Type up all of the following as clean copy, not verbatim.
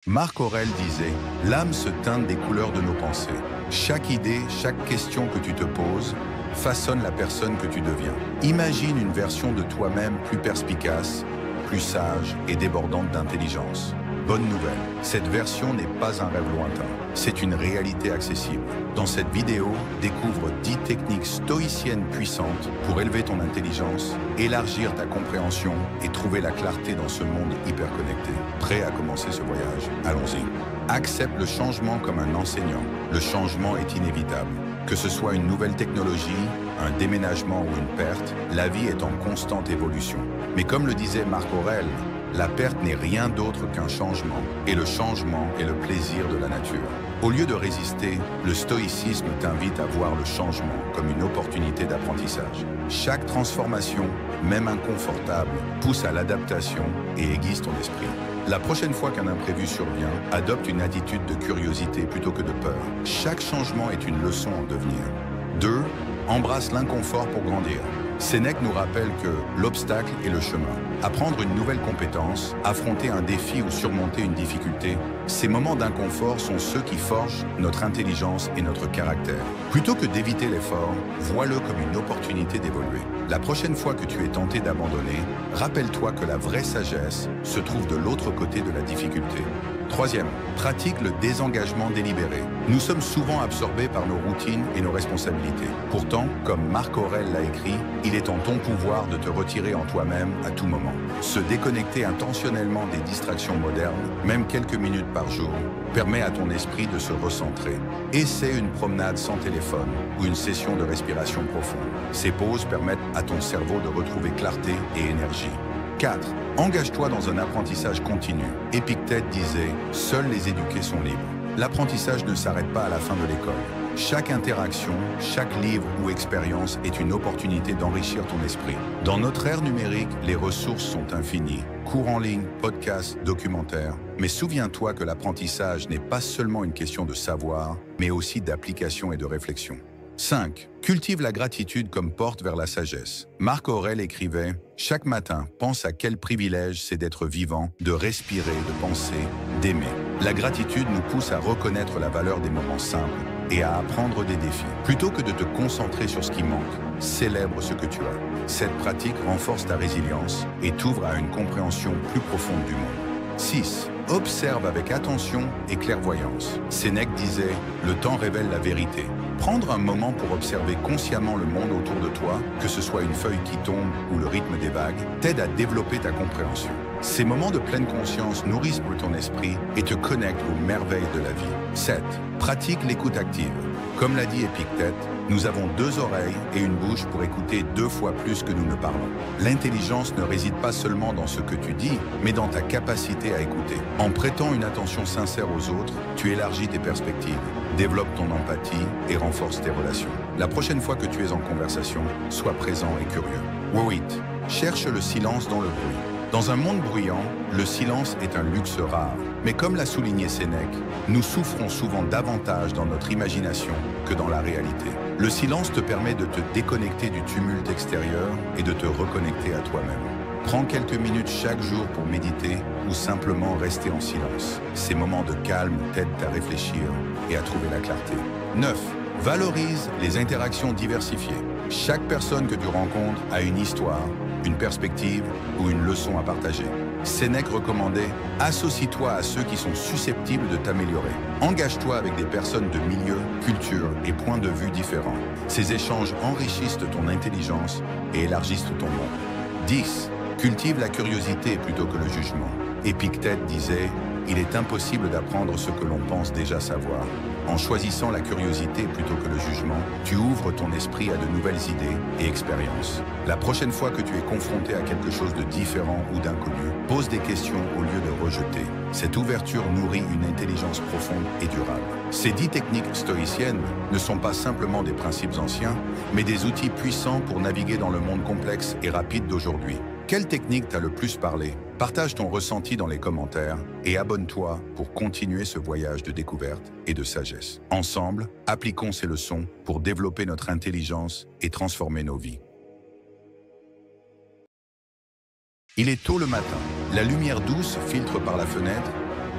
Marc Aurèle disait « L'âme se teinte des couleurs de nos pensées. Chaque idée, chaque question que tu te poses façonne la personne que tu deviens. Imagine une version de toi-même plus perspicace, plus sage et débordante d'intelligence. Bonne nouvelle, cette version n'est pas un rêve lointain, c'est une réalité accessible. Dans cette vidéo, découvre 10 techniques stoïciennes puissantes pour élever ton intelligence, élargir ta compréhension et trouver la clarté dans ce monde hyper connecté. Prêt à commencer ce voyage? Allons-y. Accepte le changement comme un enseignant. Le changement est inévitable. Que ce soit une nouvelle technologie, un déménagement ou une perte, la vie est en constante évolution. Mais comme le disait Marc Aurèle, la perte n'est rien d'autre qu'un changement, et le changement est le plaisir de la nature. Au lieu de résister, le stoïcisme t'invite à voir le changement comme une opportunité d'apprentissage. Chaque transformation, même inconfortable, pousse à l'adaptation et aiguise ton esprit. La prochaine fois qu'un imprévu survient, adopte une attitude de curiosité plutôt que de peur. Chaque changement est une leçon en devenir. 2. Embrasse l'inconfort pour grandir. Sénèque nous rappelle que l'obstacle est le chemin. Apprendre une nouvelle compétence, affronter un défi ou surmonter une difficulté, ces moments d'inconfort sont ceux qui forgent notre intelligence et notre caractère. Plutôt que d'éviter l'effort, vois-le comme une opportunité d'évoluer. La prochaine fois que tu es tenté d'abandonner, rappelle-toi que la vraie sagesse se trouve de l'autre côté de la difficulté. 3. Pratique le désengagement délibéré. Nous sommes souvent absorbés par nos routines et nos responsabilités. Pourtant, comme Marc Aurèle l'a écrit, il est en ton pouvoir de te retirer en toi-même à tout moment. Se déconnecter intentionnellement des distractions modernes, même quelques minutes par jour, permet à ton esprit de se recentrer. Essaie une promenade sans téléphone ou une session de respiration profonde. Ces pauses permettent à ton cerveau de retrouver clarté et énergie. 4. Engage-toi dans un apprentissage continu. Épictète disait « Seuls les éduqués sont libres ». L'apprentissage ne s'arrête pas à la fin de l'école. Chaque interaction, chaque livre ou expérience est une opportunité d'enrichir ton esprit. Dans notre ère numérique, les ressources sont infinies. Cours en ligne, podcasts, documentaires. Mais souviens-toi que l'apprentissage n'est pas seulement une question de savoir, mais aussi d'application et de réflexion. 5. Cultive la gratitude comme porte vers la sagesse. Marc Aurèle écrivait « Chaque matin, pense à quel privilège c'est d'être vivant, de respirer, de penser, d'aimer. » La gratitude nous pousse à reconnaître la valeur des moments simples et à apprendre des défis. Plutôt que de te concentrer sur ce qui manque, célèbre ce que tu as. Cette pratique renforce ta résilience et t'ouvre à une compréhension plus profonde du monde. 6. Observe avec attention et clairvoyance. Sénèque disait « Le temps révèle la vérité ». Prendre un moment pour observer consciemment le monde autour de toi, que ce soit une feuille qui tombe ou le rythme des vagues, t'aide à développer ta compréhension. Ces moments de pleine conscience nourrissent ton esprit et te connectent aux merveilles de la vie. 7. Pratique l'écoute active. Comme l'a dit Épictète, nous avons 2 oreilles et une bouche pour écouter 2 fois plus que nous ne parlons. L'intelligence ne réside pas seulement dans ce que tu dis, mais dans ta capacité à écouter. En prêtant une attention sincère aux autres, tu élargis tes perspectives, développes ton empathie et renforces tes relations. La prochaine fois que tu es en conversation, sois présent et curieux. 8. Cherche le silence dans le bruit. Dans un monde bruyant, le silence est un luxe rare. Mais comme l'a souligné Sénèque, nous souffrons souvent davantage dans notre imagination que dans la réalité. Le silence te permet de te déconnecter du tumulte extérieur et de te reconnecter à toi-même. Prends quelques minutes chaque jour pour méditer ou simplement rester en silence. Ces moments de calme t'aident à réfléchir et à trouver la clarté. 9. Valorise les interactions diversifiées. Chaque personne que tu rencontres a une histoire, une perspective ou une leçon à partager. Sénèque recommandait « Associe-toi à ceux qui sont susceptibles de t'améliorer. Engage-toi avec des personnes de milieux, cultures et points de vue différents. Ces échanges enrichissent ton intelligence et élargissent ton monde. » 10. Cultive la curiosité plutôt que le jugement. Épictète disait « Il est impossible d'apprendre ce que l'on pense déjà savoir. » En choisissant la curiosité plutôt que le jugement, tu ouvres ton esprit à de nouvelles idées et expériences. La prochaine fois que tu es confronté à quelque chose de différent ou d'inconnu, pose des questions au lieu de rejeter. Cette ouverture nourrit une intelligence profonde et durable. Ces 10 techniques stoïciennes ne sont pas simplement des principes anciens, mais des outils puissants pour naviguer dans le monde complexe et rapide d'aujourd'hui. Quelle technique t'a le plus parlé? Partage ton ressenti dans les commentaires et abonne-toi pour continuer ce voyage de découverte et de sagesse. Ensemble, appliquons ces leçons pour développer notre intelligence et transformer nos vies. Il est tôt le matin. La lumière douce filtre par la fenêtre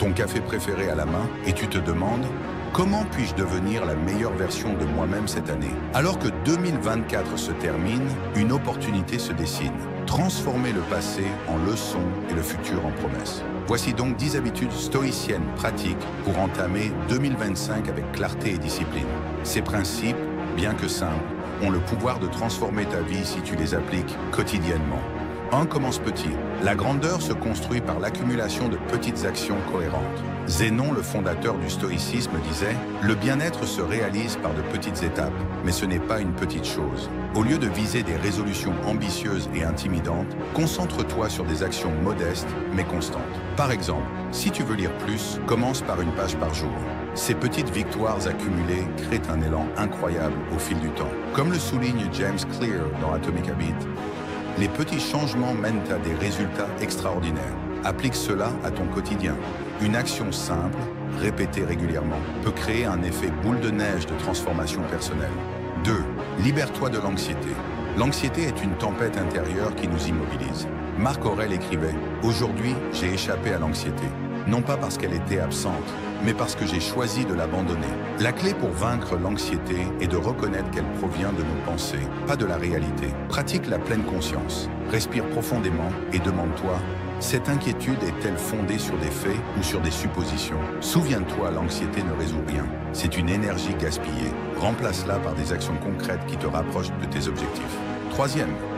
ton café préféré à la main et tu te demandes « Comment puis-je devenir la meilleure version de moi-même cette année ?» Alors que 2024 se termine, une opportunité se dessine. Transformer le passé en leçon et le futur en promesse. Voici donc 10 habitudes stoïciennes pratiques pour entamer 2025 avec clarté et discipline. Ces principes, bien que simples, ont le pouvoir de transformer ta vie si tu les appliques quotidiennement. 1. Commence petit. La grandeur se construit par l'accumulation de petites actions cohérentes. Zénon, le fondateur du stoïcisme, disait « Le bien-être se réalise par de petites étapes, mais ce n'est pas une petite chose. » Au lieu de viser des résolutions ambitieuses et intimidantes, concentre-toi sur des actions modestes mais constantes. Par exemple, si tu veux lire plus, commence par une page par jour. Ces petites victoires accumulées créent un élan incroyable au fil du temps. Comme le souligne James Clear dans Atomic Habits, les petits changements mènent à des résultats extraordinaires. Applique cela à ton quotidien. Une action simple, répétée régulièrement, peut créer un effet boule de neige de transformation personnelle. 2. Libère-toi de l'anxiété. L'anxiété est une tempête intérieure qui nous immobilise. Marc Aurèle écrivait « Aujourd'hui, j'ai échappé à l'anxiété. Non pas parce qu'elle était absente, mais parce que j'ai choisi de l'abandonner. » La clé pour vaincre l'anxiété est de reconnaître qu'elle provient de nos pensées, pas de la réalité. Pratique la pleine conscience. Respire profondément et demande-toi « Cette inquiétude est-elle fondée sur des faits ou sur des suppositions ?» Souviens-toi, l'anxiété ne résout rien. C'est une énergie gaspillée. Remplace-la par des actions concrètes qui te rapprochent de tes objectifs. 3.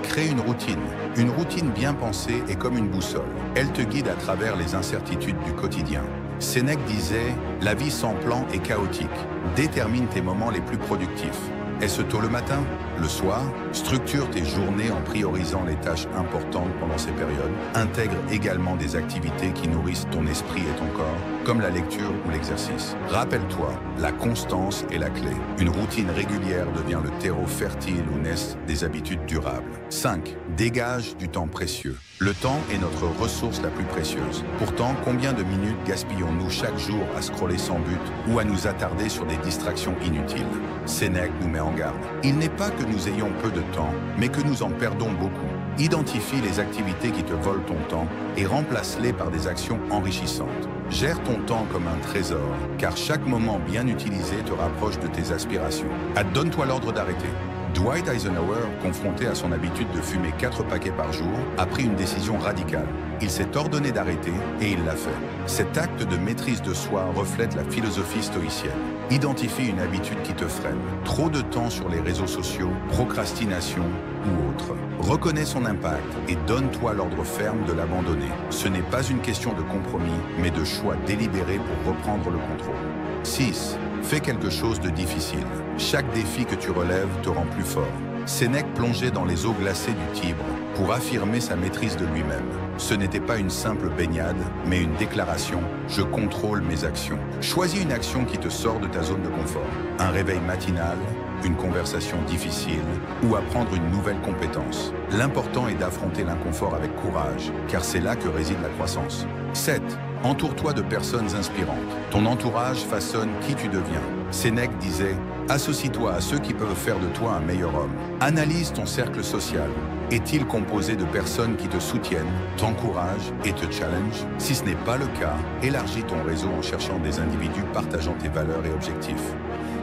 Crée une routine. Une routine bien pensée est comme une boussole. Elle te guide à travers les incertitudes du quotidien. Sénèque disait « La vie sans plan est chaotique. Détermine tes moments les plus productifs. » Est-ce tôt le matin? Le soir? Structure tes journées en priorisant les tâches importantes pendant ces périodes. Intègre également des activités qui nourrissent ton esprit et ton corps, comme la lecture ou l'exercice. Rappelle-toi, la constance est la clé. Une routine régulière devient le terreau fertile où naissent des habitudes durables. 5. Dégage du temps précieux. Le temps est notre ressource la plus précieuse. Pourtant, combien de minutes gaspillons-nous chaque jour à scroller sans but ou à nous attarder sur des distractions inutiles? Sénèque nous met en garde. Il n'est pas que nous ayons peu de temps, mais que nous en perdons beaucoup. Identifie les activités qui te volent ton temps et remplace-les par des actions enrichissantes. Gère ton temps comme un trésor, car chaque moment bien utilisé te rapproche de tes aspirations. Donne-toi l'ordre d'arrêter. Dwight Eisenhower, confronté à son habitude de fumer 4 paquets par jour, a pris une décision radicale. Il s'est ordonné d'arrêter et il l'a fait. Cet acte de maîtrise de soi reflète la philosophie stoïcienne. Identifie une habitude qui te freine. Trop de temps sur les réseaux sociaux, procrastination ou autre. Reconnais son impact et donne-toi l'ordre ferme de l'abandonner. Ce n'est pas une question de compromis, mais de choix délibéré pour reprendre le contrôle. 6. Fais quelque chose de difficile. Chaque défi que tu relèves te rend plus fort. Sénèque plongeait dans les eaux glacées du Tibre pour affirmer sa maîtrise de lui-même. Ce n'était pas une simple baignade, mais une déclaration « Je contrôle mes actions ». Choisis une action qui te sort de ta zone de confort. Un réveil matinal, une conversation difficile ou apprendre une nouvelle compétence. L'important est d'affronter l'inconfort avec courage, car c'est là que réside la croissance. 7. Entoure-toi de personnes inspirantes. Ton entourage façonne qui tu deviens. Sénèque disait « Associe-toi à ceux qui peuvent faire de toi un meilleur homme ». Analyse ton cercle social. Est-il composé de personnes qui te soutiennent, t'encouragent et te challengent? Si ce n'est pas le cas, élargis ton réseau en cherchant des individus partageant tes valeurs et objectifs.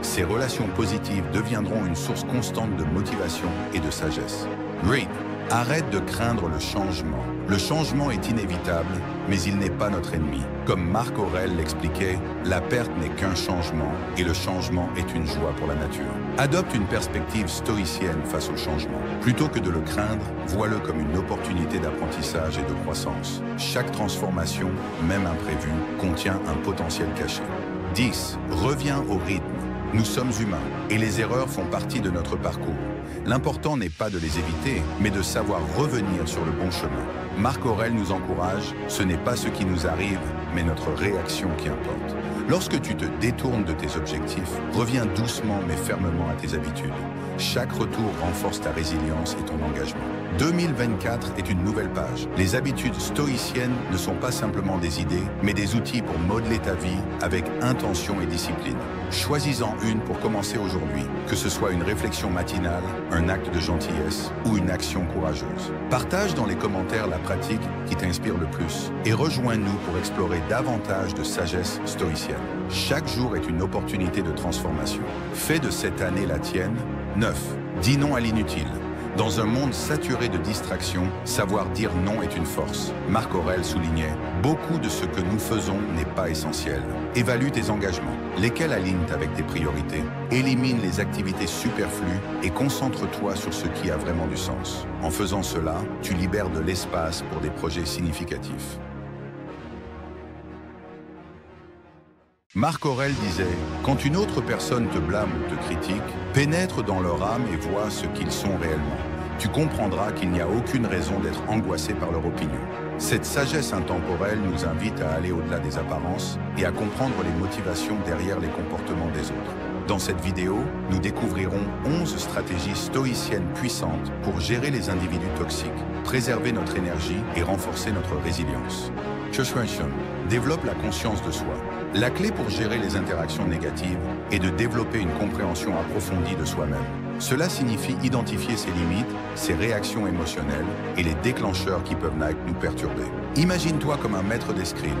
Ces relations positives deviendront une source constante de motivation et de sagesse. Read. Arrête de craindre le changement. Le changement est inévitable, mais il n'est pas notre ennemi. Comme Marc Aurèle l'expliquait, la perte n'est qu'un changement et le changement est une joie pour la nature. Adopte une perspective stoïcienne face au changement. Plutôt que de le craindre, vois-le comme une opportunité d'apprentissage et de croissance. Chaque transformation, même imprévue, contient un potentiel caché. 10. Reviens au rythme. Nous sommes humains et les erreurs font partie de notre parcours. L'important n'est pas de les éviter, mais de savoir revenir sur le bon chemin. Marc Aurèle nous encourage, ce n'est pas ce qui nous arrive, mais notre réaction qui importe. Lorsque tu te détournes de tes objectifs, reviens doucement mais fermement à tes habitudes. Chaque retour renforce ta résilience et ton engagement. 2024 est une nouvelle page. Les habitudes stoïciennes ne sont pas simplement des idées, mais des outils pour modeler ta vie avec intention et discipline. Choisis-en une pour commencer aujourd'hui, que ce soit une réflexion matinale, un acte de gentillesse ou une action courageuse. Partage dans les commentaires la pratique qui t'inspire le plus et rejoins-nous pour explorer davantage de sagesse stoïcienne. Chaque jour est une opportunité de transformation. Fais de cette année la tienne. 9. Dis non à l'inutile. Dans un monde saturé de distractions, savoir dire non est une force. Marc Aurèle soulignait « Beaucoup de ce que nous faisons n'est pas essentiel. Évalue tes engagements, lesquels alignent avec tes priorités. Élimine les activités superflues et concentre-toi sur ce qui a vraiment du sens. En faisant cela, tu libères de l'espace pour des projets significatifs. » Marc Aurèle disait « Quand une autre personne te blâme ou te critique, pénètre dans leur âme et vois ce qu'ils sont réellement. Tu comprendras qu'il n'y a aucune raison d'être angoissé par leur opinion. » Cette sagesse intemporelle nous invite à aller au-delà des apparences et à comprendre les motivations derrière les comportements des autres. Dans cette vidéo, nous découvrirons 11 stratégies stoïciennes puissantes pour gérer les individus toxiques, préserver notre énergie et renforcer notre résilience. Choshwenshan développe la conscience de soi. La clé pour gérer les interactions négatives est de développer une compréhension approfondie de soi-même. Cela signifie identifier ses limites, ses réactions émotionnelles et les déclencheurs qui peuvent nous perturber. Imagine-toi comme un maître d'escrime.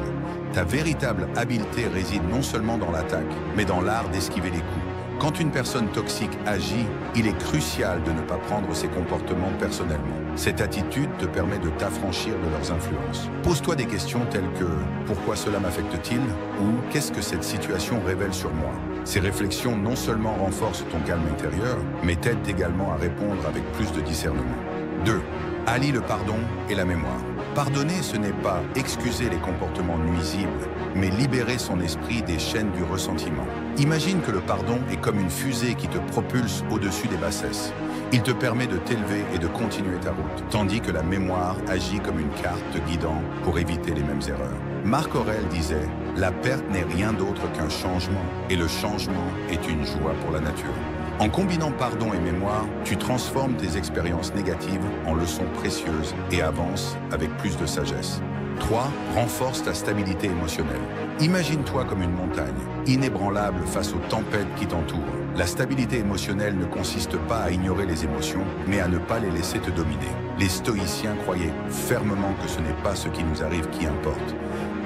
Ta véritable habileté réside non seulement dans l'attaque, mais dans l'art d'esquiver les coups. Quand une personne toxique agit, il est crucial de ne pas prendre ses comportements personnellement. Cette attitude te permet de t'affranchir de leurs influences. Pose-toi des questions telles que « Pourquoi cela m'affecte-t-il » ou « Qu'est-ce que cette situation révèle sur moi ?» Ces réflexions non seulement renforcent ton calme intérieur, mais t'aident également à répondre avec plus de discernement. 2. Allie le pardon et la mémoire. Pardonner, ce n'est pas excuser les comportements nuisibles, mais libérer son esprit des chaînes du ressentiment. Imagine que le pardon est comme une fusée qui te propulse au-dessus des bassesses. Il te permet de t'élever et de continuer ta route, tandis que la mémoire agit comme une carte te guidant pour éviter les mêmes erreurs. Marc Aurèle disait « La perte n'est rien d'autre qu'un changement, et le changement est une joie pour la nature. » En combinant pardon et mémoire, tu transformes tes expériences négatives en leçons précieuses et avances avec plus de sagesse. 3. Renforce ta stabilité émotionnelle. Imagine-toi comme une montagne, inébranlable face aux tempêtes qui t'entourent. La stabilité émotionnelle ne consiste pas à ignorer les émotions, mais à ne pas les laisser te dominer. Les stoïciens croyaient fermement que ce n'est pas ce qui nous arrive qui importe,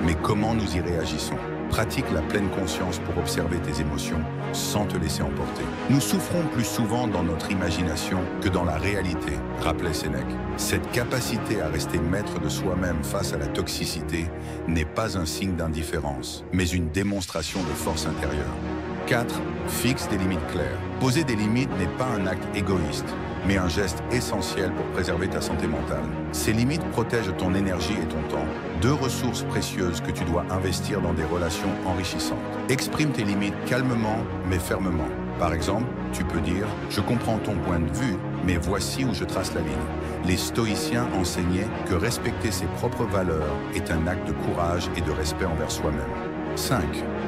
mais comment nous y réagissons. Pratique la pleine conscience pour observer tes émotions sans te laisser emporter. Nous souffrons plus souvent dans notre imagination que dans la réalité, rappelait Sénèque. Cette capacité à rester maître de soi-même face à la toxicité n'est pas un signe d'indifférence, mais une démonstration de force intérieure. 4. Fixe des limites claires. Poser des limites n'est pas un acte égoïste, mais un geste essentiel pour préserver ta santé mentale. Ces limites protègent ton énergie et ton temps, deux ressources précieuses que tu dois investir dans des relations enrichissantes. Exprime tes limites calmement mais fermement. Par exemple, tu peux dire « Je comprends ton point de vue, mais voici où je trace la ligne ». Les stoïciens enseignaient que respecter ses propres valeurs est un acte de courage et de respect envers soi-même. 5.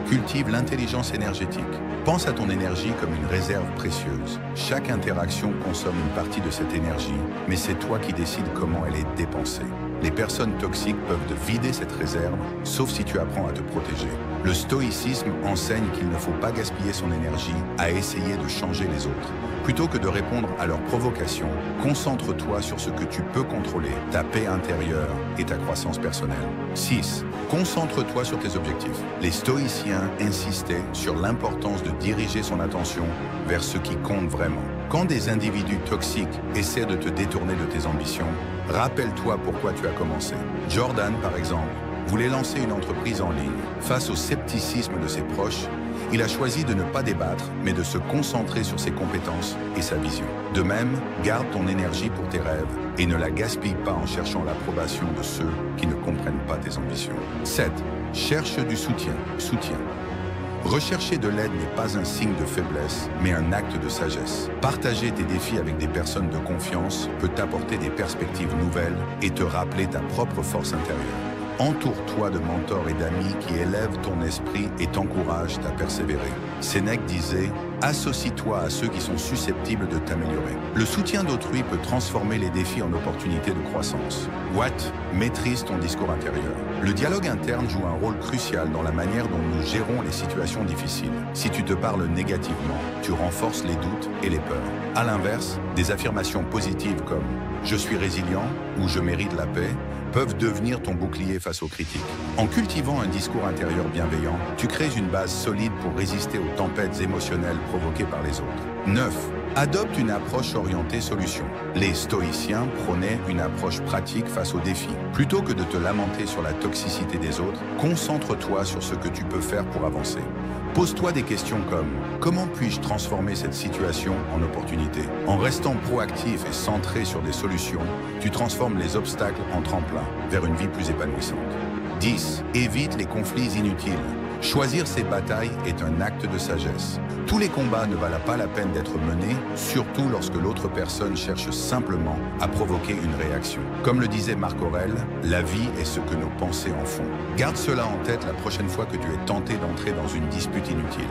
Cultive l'intelligence énergétique. Pense à ton énergie comme une réserve précieuse. Chaque interaction consomme une partie de cette énergie, mais c'est toi qui décides comment elle est dépensée. Les personnes toxiques peuvent vider cette réserve, sauf si tu apprends à te protéger. Le stoïcisme enseigne qu'il ne faut pas gaspiller son énergie à essayer de changer les autres. Plutôt que de répondre à leurs provocations, concentre-toi sur ce que tu peux contrôler, ta paix intérieure et ta croissance personnelle. 6. Concentre-toi sur tes objectifs. Les stoïciens insistaient sur l'importance de diriger son attention vers ce qui compte vraiment. Quand des individus toxiques essaient de te détourner de tes ambitions, rappelle-toi pourquoi tu as commencé. Jordan, par exemple, voulait lancer une entreprise en ligne. Face au scepticisme de ses proches, il a choisi de ne pas débattre, mais de se concentrer sur ses compétences et sa vision. De même, garde ton énergie pour tes rêves et ne la gaspille pas en cherchant l'approbation de ceux qui ne comprennent pas tes ambitions. 7. Cherche du soutien. Rechercher de l'aide n'est pas un signe de faiblesse, mais un acte de sagesse. Partager tes défis avec des personnes de confiance peut t'apporter des perspectives nouvelles et te rappeler ta propre force intérieure. Entoure-toi de mentors et d'amis qui élèvent ton esprit et t'encouragent à persévérer. Sénèque disait Associe-toi à ceux qui sont susceptibles de t'améliorer. Le soutien d'autrui peut transformer les défis en opportunités de croissance. Watt, maîtrise ton discours intérieur. Le dialogue interne joue un rôle crucial dans la manière dont nous gérons les situations difficiles. Si tu te parles négativement, tu renforces les doutes et les peurs. À l'inverse, des affirmations positives comme « je suis résilient » ou « je mérite la paix » peuvent devenir ton bouclier face aux critiques. En cultivant un discours intérieur bienveillant, tu crées une base solide pour résister aux tempêtes émotionnelles provoquées par les autres. 9. Adopte une approche orientée solution. Les stoïciens prônaient une approche pratique face aux défis. Plutôt que de te lamenter sur la toxicité des autres, concentre-toi sur ce que tu peux faire pour avancer. Pose-toi des questions comme « Comment puis-je transformer cette situation en opportunité ?» En restant proactif et centré sur des solutions, tu transformes les obstacles en tremplin vers une vie plus épanouissante. 10. Évite les conflits inutiles. Choisir ses batailles est un acte de sagesse. Tous les combats ne valent pas la peine d'être menés, surtout lorsque l'autre personne cherche simplement à provoquer une réaction. Comme le disait Marc Aurèle, la vie est ce que nos pensées en font. Garde cela en tête la prochaine fois que tu es tenté d'entrer dans une dispute inutile.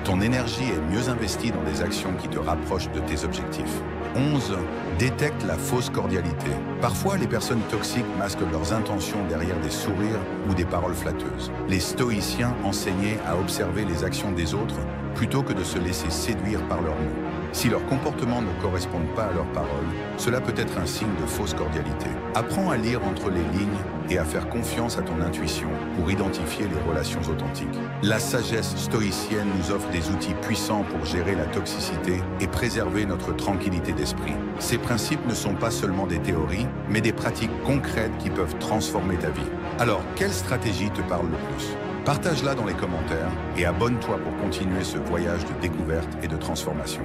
Ton énergie est mieux investie dans des actions qui te rapprochent de tes objectifs. 11. Détecte la fausse cordialité. Parfois, les personnes toxiques masquent leurs intentions derrière des sourires ou des paroles flatteuses. Les stoïciens enseignaient à observer les actions des autres plutôt que de se laisser séduire par leurs mots. Si leurs comportements ne correspondent pas à leurs paroles, cela peut être un signe de fausse cordialité. Apprends à lire entre les lignes et à faire confiance à ton intuition pour identifier les relations authentiques. La sagesse stoïcienne nous offre des outils puissants pour gérer la toxicité et préserver notre tranquillité d'esprit. Ces principes ne sont pas seulement des théories, mais des pratiques concrètes qui peuvent transformer ta vie. Alors, quelle stratégie te parle le plus ? Partage-la dans les commentaires et abonne-toi pour continuer ce voyage de découverte et de transformation.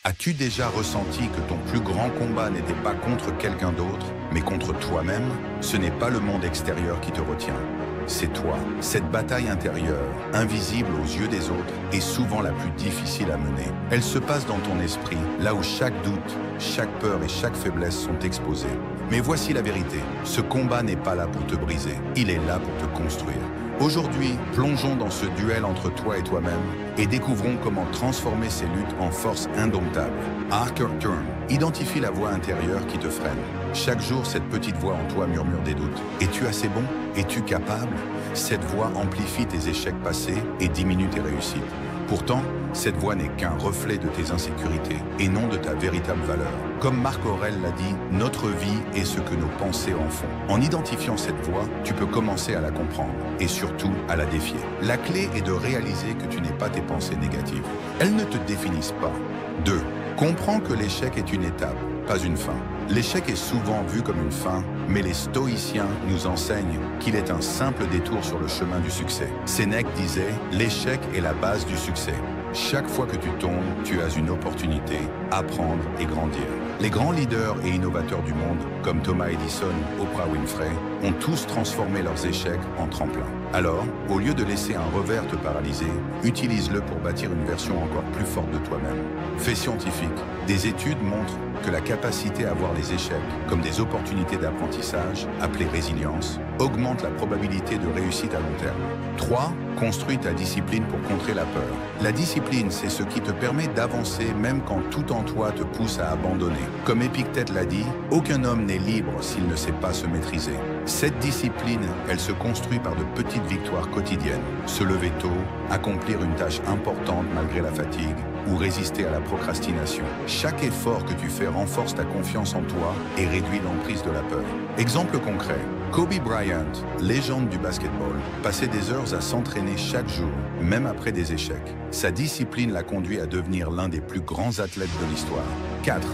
As-tu déjà ressenti que ton plus grand combat n'était pas contre quelqu'un d'autre, mais contre toi-même? Ce n'est pas le monde extérieur qui te retient. C'est toi. Cette bataille intérieure, invisible aux yeux des autres, est souvent la plus difficile à mener. Elle se passe dans ton esprit, là où chaque doute, chaque peur et chaque faiblesse sont exposées. Mais voici la vérité, ce combat n'est pas là pour te briser, il est là pour te construire. Aujourd'hui, plongeons dans ce duel entre toi et toi-même et découvrons comment transformer ces luttes en force indomptable. Arthur Turn, identifie la voix intérieure qui te freine. Chaque jour, cette petite voix en toi murmure des doutes. Es-tu assez bon? Es-tu capable? Cette voix amplifie tes échecs passés et diminue tes réussites. Pourtant, cette voix n'est qu'un reflet de tes insécurités et non de ta véritable valeur. Comme Marc Aurèle l'a dit, notre vie est ce que nos pensées en font. En identifiant cette voix, tu peux commencer à la comprendre et surtout à la défier. La clé est de réaliser que tu n'es pas tes pensées négatives. Elles ne te définissent pas. 2. Comprends que l'échec est une étape, pas une fin. L'échec est souvent vu comme une fin, mais les stoïciens nous enseignent qu'il est un simple détour sur le chemin du succès. Sénèque disait « L'échec est la base du succès ». Chaque fois que tu tombes, tu as une opportunité, apprendre et grandir. Les grands leaders et innovateurs du monde, comme Thomas Edison ou Oprah Winfrey, ont tous transformé leurs échecs en tremplin. Alors, au lieu de laisser un revers te paralyser, utilise-le pour bâtir une version encore plus forte de toi-même. Fait scientifique, des études montrent que la capacité à voir les échecs comme des opportunités d'apprentissage, appelées résilience, augmente la probabilité de réussite à long terme. 3. Construis ta discipline pour contrer la peur. La discipline, c'est ce qui te permet d'avancer même quand tout en toi te pousse à abandonner. Comme Épictète l'a dit, aucun homme n'est libre s'il ne sait pas se maîtriser. Cette discipline, elle se construit par de petites victoires quotidiennes. Se lever tôt, accomplir une tâche importante malgré la fatigue, ou résister à la procrastination. Chaque effort que tu fais renforce ta confiance en toi et réduit l'emprise de la peur. Exemple concret, Kobe Bryant, légende du basketball, passait des heures à s'entraîner chaque jour, même après des échecs. Sa discipline l'a conduit à devenir l'un des plus grands athlètes de l'histoire. 4.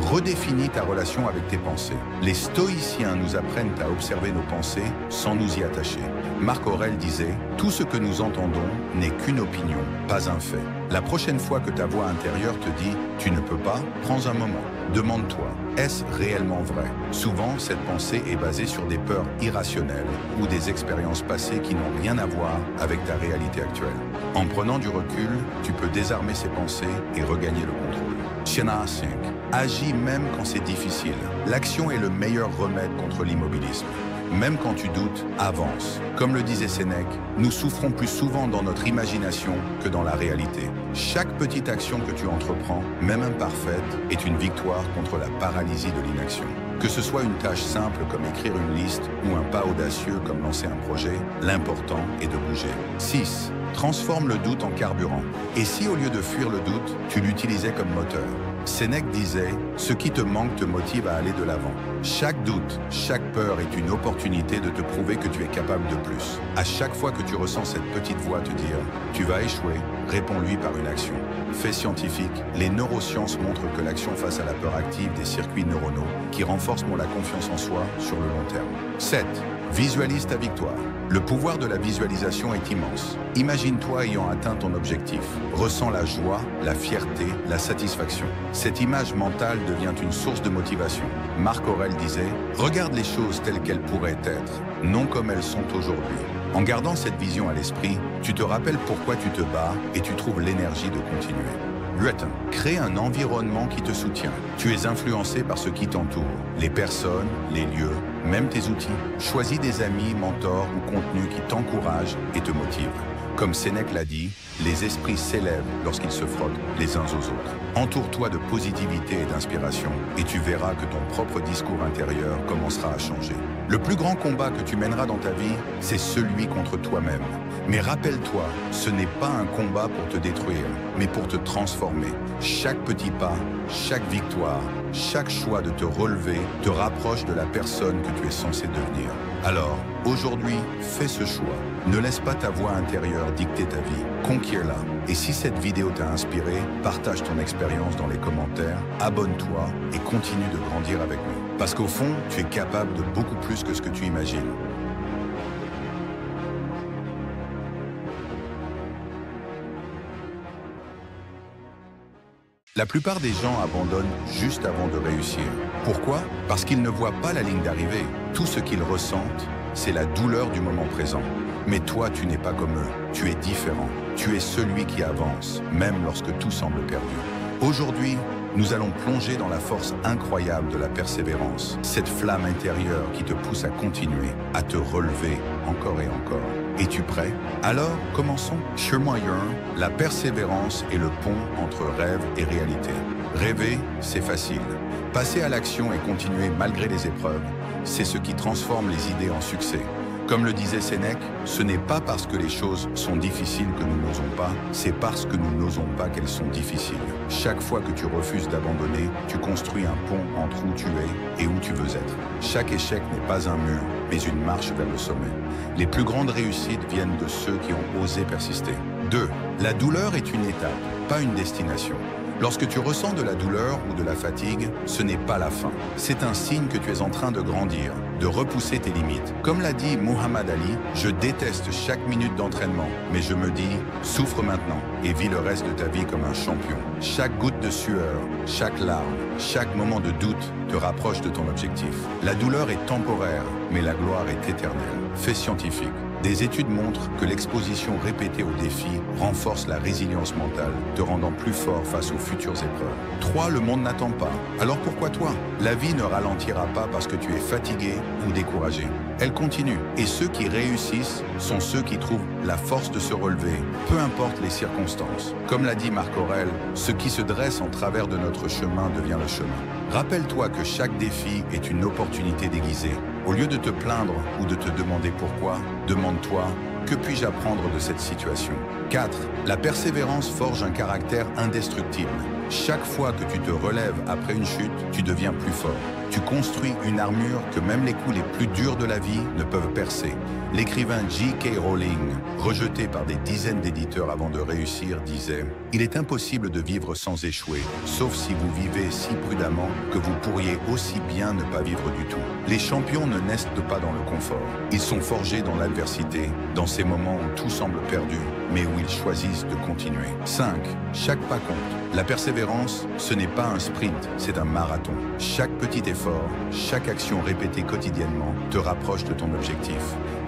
Redéfinis ta relation avec tes pensées. Les stoïciens nous apprennent à observer nos pensées sans nous y attacher. Marc Aurèle disait « Tout ce que nous entendons n'est qu'une opinion, pas un fait ». La prochaine fois que ta voix intérieure te dit « Tu ne peux pas », prends un moment. Demande-toi, est-ce réellement vrai? Souvent, cette pensée est basée sur des peurs irrationnelles ou des expériences passées qui n'ont rien à voir avec ta réalité actuelle. En prenant du recul, tu peux désarmer ces pensées et regagner le contrôle. Shiana 5. Agis même quand c'est difficile. L'action est le meilleur remède contre l'immobilisme. Même quand tu doutes, avance. Comme le disait Sénèque, nous souffrons plus souvent dans notre imagination que dans la réalité. Chaque petite action que tu entreprends, même imparfaite, est une victoire contre la paralysie de l'inaction. Que ce soit une tâche simple comme écrire une liste ou un pas audacieux comme lancer un projet, l'important est de bouger. 6. Transforme le doute en carburant. Et si au lieu de fuir le doute, tu l'utilisais comme moteur? Sénèque disait « Ce qui te manque te motive à aller de l'avant ». Chaque doute, chaque peur est une opportunité de te prouver que tu es capable de plus. À chaque fois que tu ressens cette petite voix te dire « Tu vas échouer », réponds-lui par une action. Fait scientifique, les neurosciences montrent que l'action face à la peur active des circuits neuronaux qui renforcent la confiance en soi sur le long terme. 7. Visualise ta victoire. Le pouvoir de la visualisation est immense. Imagine-toi ayant atteint ton objectif. Ressens la joie, la fierté, la satisfaction. Cette image mentale devient une source de motivation. Marc Aurèle disait « Regarde les choses telles qu'elles pourraient être, non comme elles sont aujourd'hui ». En gardant cette vision à l'esprit, tu te rappelles pourquoi tu te bats et tu trouves l'énergie de continuer. 8. Crée un environnement qui te soutient. Tu es influencé par ce qui t'entoure, les personnes, les lieux, même tes outils. Choisis des amis, mentors ou contenus qui t'encouragent et te motivent. Comme Sénèque l'a dit, les esprits s'élèvent lorsqu'ils se frottent les uns aux autres. Entoure-toi de positivité et d'inspiration et tu verras que ton propre discours intérieur commencera à changer. Le plus grand combat que tu mèneras dans ta vie, c'est celui contre toi-même. Mais rappelle-toi, ce n'est pas un combat pour te détruire, mais pour te transformer. Chaque petit pas, chaque victoire, chaque choix de te relever te rapproche de la personne que tu es censé devenir. Alors, aujourd'hui, fais ce choix. Ne laisse pas ta voix intérieure dicter ta vie. Conquiers-la. Et si cette vidéo t'a inspiré, partage ton expérience dans les commentaires, abonne-toi et continue de grandir avec nous. Parce qu'au fond, tu es capable de beaucoup plus que ce que tu imagines. La plupart des gens abandonnent juste avant de réussir. Pourquoi? Parce qu'ils ne voient pas la ligne d'arrivée. Tout ce qu'ils ressentent, c'est la douleur du moment présent. Mais toi, tu n'es pas comme eux. Tu es différent. Tu es celui qui avance, même lorsque tout semble perdu. Aujourd'hui, nous allons plonger dans la force incroyable de la persévérance. Cette flamme intérieure qui te pousse à continuer, à te relever encore et encore. Es-tu prêt? Alors, commençons. La persévérance est le pont entre rêve et réalité. Rêver, c'est facile. Passer à l'action et continuer malgré les épreuves, c'est ce qui transforme les idées en succès. Comme le disait Sénèque, ce n'est pas parce que les choses sont difficiles que nous n'osons pas, c'est parce que nous n'osons pas qu'elles sont difficiles. Chaque fois que tu refuses d'abandonner, tu construis un pont entre où tu es et où tu veux être. Chaque échec n'est pas un mur, mais une marche vers le sommet. Les plus grandes réussites viennent de ceux qui ont osé persister. 2. La douleur est une étape, pas une destination. Lorsque tu ressens de la douleur ou de la fatigue, ce n'est pas la fin. C'est un signe que tu es en train de grandir, de repousser tes limites. Comme l'a dit Muhammad Ali, je déteste chaque minute d'entraînement, mais je me dis, souffre maintenant et vis le reste de ta vie comme un champion. Chaque goutte de sueur, chaque larme, chaque moment de doute te rapproche de ton objectif. La douleur est temporaire, mais la gloire est éternelle. Fait scientifique. Des études montrent que l'exposition répétée aux défis renforce la résilience mentale, te rendant plus fort face aux futures épreuves. 3. Le monde n'attend pas. Alors pourquoi toi? La vie ne ralentira pas parce que tu es fatigué ou découragé. Elle continue. Et ceux qui réussissent sont ceux qui trouvent la force de se relever, peu importe les circonstances. Comme l'a dit Marc Aurèle, ce qui se dresse en travers de notre chemin devient le chemin. Rappelle-toi que chaque défi est une opportunité déguisée. Au lieu de te plaindre ou de te demander pourquoi, demande-toi « Que puis-je apprendre de cette situation ?» 4. La persévérance forge un caractère indestructible. Chaque fois que tu te relèves après une chute, tu deviens plus fort. Tu construis une armure que même les coups les plus durs de la vie ne peuvent percer. L'écrivain J.K. Rowling, rejeté par des dizaines d'éditeurs avant de réussir, disait « Il est impossible de vivre sans échouer, sauf si vous vivez si prudemment que vous pourriez aussi bien ne pas vivre du tout. » Les champions ne naissent pas dans le confort. Ils sont forgés dans l'adversité, dans ces moments où tout semble perdu, mais où ils choisissent de continuer. 5. Chaque pas compte. La persévérance, ce n'est pas un sprint, c'est un marathon. Chaque petit effort, chaque action répétée quotidiennement te rapproche de ton objectif.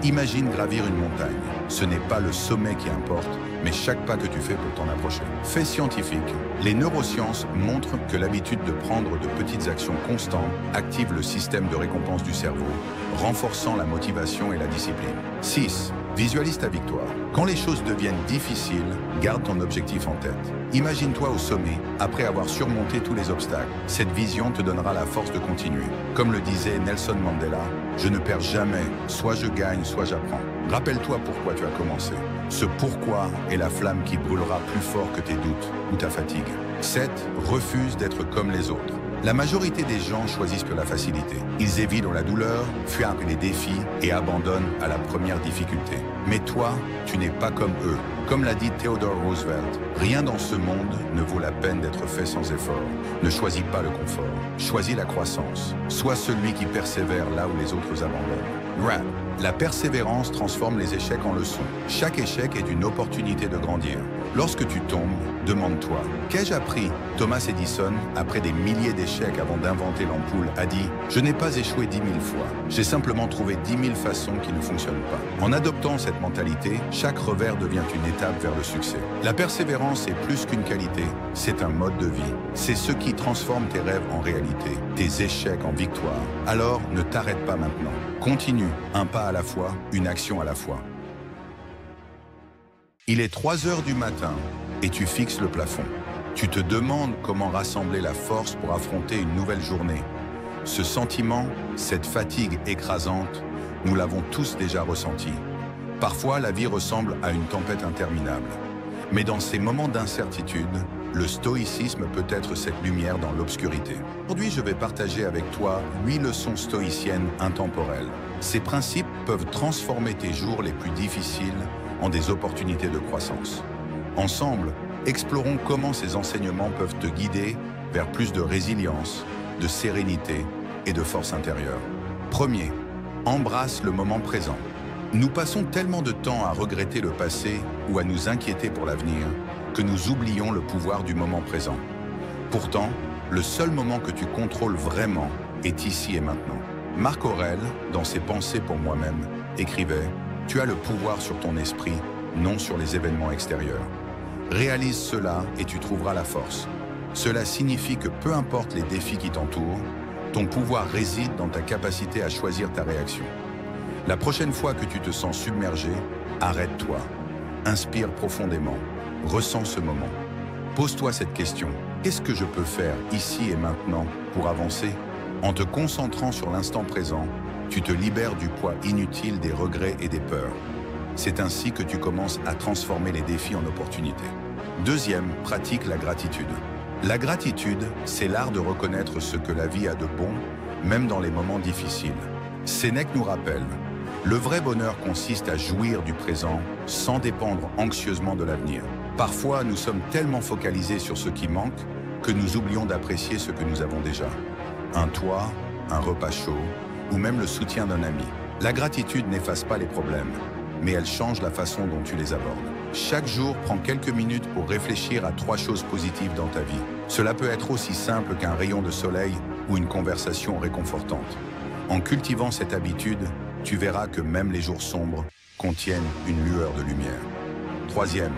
Imagine gravir une montagne. Ce n'est pas le sommet qui importe, mais chaque pas que tu fais pour t'en approcher. Fait scientifique. Les neurosciences montrent que l'habitude de prendre de petites actions constantes active le système de récompense du cerveau, renforçant la motivation et la discipline. 6. Visualise ta victoire. Quand les choses deviennent difficiles, garde ton objectif en tête. Imagine-toi au sommet, après avoir surmonté tous les obstacles. Cette vision te donnera la force de continuer. Comme le disait Nelson Mandela, « Je ne perds jamais, soit je gagne, soit j'apprends ». Rappelle-toi pourquoi tu as commencé. Ce pourquoi est la flamme qui brûlera plus fort que tes doutes ou ta fatigue. 7. Refuse d'être comme les autres. La majorité des gens choisissent la facilité. Ils évitent la douleur, fuient les défis et abandonnent à la première difficulté. Mais toi, tu n'es pas comme eux. Comme l'a dit Theodore Roosevelt, rien dans ce monde ne vaut la peine d'être fait sans effort. Ne choisis pas le confort, choisis la croissance. Sois celui qui persévère là où les autres abandonnent. Grant, la persévérance transforme les échecs en leçons. Chaque échec est une opportunité de grandir. Lorsque tu tombes, demande-toi, qu'ai-je appris? Thomas Edison, après des milliers d'échecs avant d'inventer l'ampoule, a dit « Je n'ai pas échoué 10 000 fois, j'ai simplement trouvé 10 000 façons qui ne fonctionnent pas ». En adoptant cette mentalité, chaque revers devient une étape vers le succès. La persévérance est plus qu'une qualité, c'est un mode de vie. C'est ce qui transforme tes rêves en réalité, tes échecs en victoire. Alors, ne t'arrête pas maintenant. Continue, un pas à la fois, une action à la fois. Il est 3 heures du matin et tu fixes le plafond. Tu te demandes comment rassembler la force pour affronter une nouvelle journée. Ce sentiment, cette fatigue écrasante, nous l'avons tous déjà ressenti. Parfois, la vie ressemble à une tempête interminable. Mais dans ces moments d'incertitude, le stoïcisme peut être cette lumière dans l'obscurité. Aujourd'hui, je vais partager avec toi 8 leçons stoïciennes intemporelles. Ces principes peuvent transformer tes jours les plus difficiles en des opportunités de croissance. Ensemble, explorons comment ces enseignements peuvent te guider vers plus de résilience, de sérénité et de force intérieure. Premier, embrasse le moment présent. Nous passons tellement de temps à regretter le passé ou à nous inquiéter pour l'avenir que nous oublions le pouvoir du moment présent. Pourtant, le seul moment que tu contrôles vraiment est ici et maintenant. Marc Aurèle, dans ses Pensées pour moi-même, écrivait « Tu as le pouvoir sur ton esprit, non sur les événements extérieurs. Réalise cela et tu trouveras la force. Cela signifie que peu importe les défis qui t'entourent, ton pouvoir réside dans ta capacité à choisir ta réaction. La prochaine fois que tu te sens submergé, arrête-toi, inspire profondément, ressens ce moment. Pose-toi cette question, qu'est-ce que je peux faire ici et maintenant pour avancer? En te concentrant sur l'instant présent, tu te libères du poids inutile des regrets et des peurs. C'est ainsi que tu commences à transformer les défis en opportunités. Deuxième, pratique la gratitude. La gratitude, c'est l'art de reconnaître ce que la vie a de bon, même dans les moments difficiles. Sénèque nous rappelle, le vrai bonheur consiste à jouir du présent sans dépendre anxieusement de l'avenir. Parfois, nous sommes tellement focalisés sur ce qui manque que nous oublions d'apprécier ce que nous avons déjà. Un toit, un repas chaud, ou même le soutien d'un ami. La gratitude n'efface pas les problèmes, mais elle change la façon dont tu les abordes. Chaque jour, prends quelques minutes pour réfléchir à 3 choses positives dans ta vie. Cela peut être aussi simple qu'un rayon de soleil ou une conversation réconfortante. En cultivant cette habitude, tu verras que même les jours sombres contiennent une lueur de lumière. Troisième,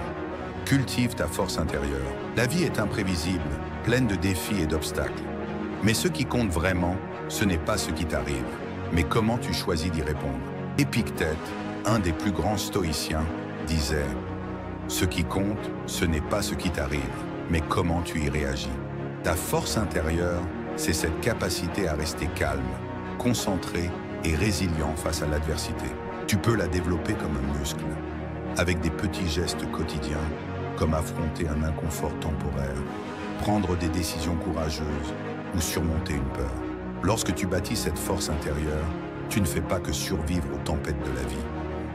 cultive ta force intérieure. La vie est imprévisible, pleine de défis et d'obstacles. Mais ce qui compte vraiment, ce n'est pas ce qui t'arrive, mais comment tu choisis d'y répondre. Épictète, un des plus grands stoïciens, disait « Ce qui compte, ce n'est pas ce qui t'arrive, mais comment tu y réagis. » Ta force intérieure, c'est cette capacité à rester calme, concentré et résilient face à l'adversité. Tu peux la développer comme un muscle, avec des petits gestes quotidiens, comme affronter un inconfort temporaire, prendre des décisions courageuses ou surmonter une peur. Lorsque tu bâtis cette force intérieure, tu ne fais pas que survivre aux tempêtes de la vie.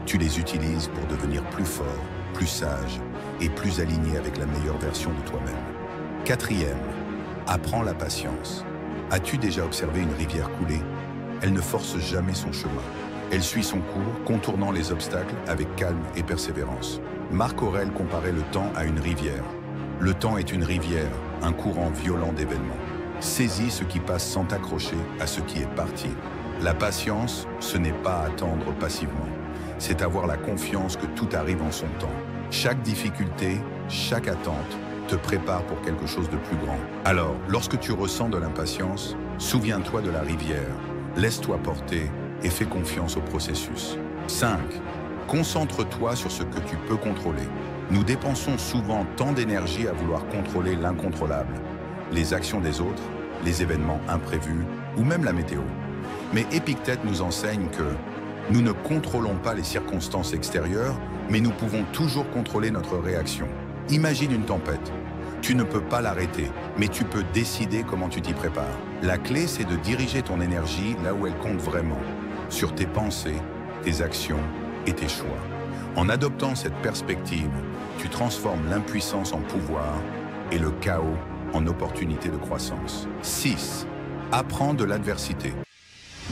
Tu les utilises pour devenir plus fort, plus sage et plus aligné avec la meilleure version de toi-même. Quatrième, apprends la patience. As-tu déjà observé une rivière couler? Elle ne force jamais son chemin. Elle suit son cours, contournant les obstacles avec calme et persévérance. Marc Aurèle comparait le temps à une rivière. Le temps est une rivière, un courant violent d'événements. Saisis ce qui passe sans t'accrocher à ce qui est parti. La patience, ce n'est pas attendre passivement. C'est avoir la confiance que tout arrive en son temps. Chaque difficulté, chaque attente te prépare pour quelque chose de plus grand. Alors, lorsque tu ressens de l'impatience, souviens-toi de la rivière. Laisse-toi porter et fais confiance au processus. 5. Concentre-toi sur ce que tu peux contrôler. Nous dépensons souvent tant d'énergie à vouloir contrôler l'incontrôlable, les actions des autres, les événements imprévus ou même la météo. Mais Épictète nous enseigne que nous ne contrôlons pas les circonstances extérieures, mais nous pouvons toujours contrôler notre réaction. Imagine une tempête. Tu ne peux pas l'arrêter, mais tu peux décider comment tu t'y prépares. La clé, c'est de diriger ton énergie là où elle compte vraiment, sur tes pensées, tes actions et tes choix. En adoptant cette perspective, tu transformes l'impuissance en pouvoir et le chaos en opportunité de croissance. 6. Apprends de l'adversité.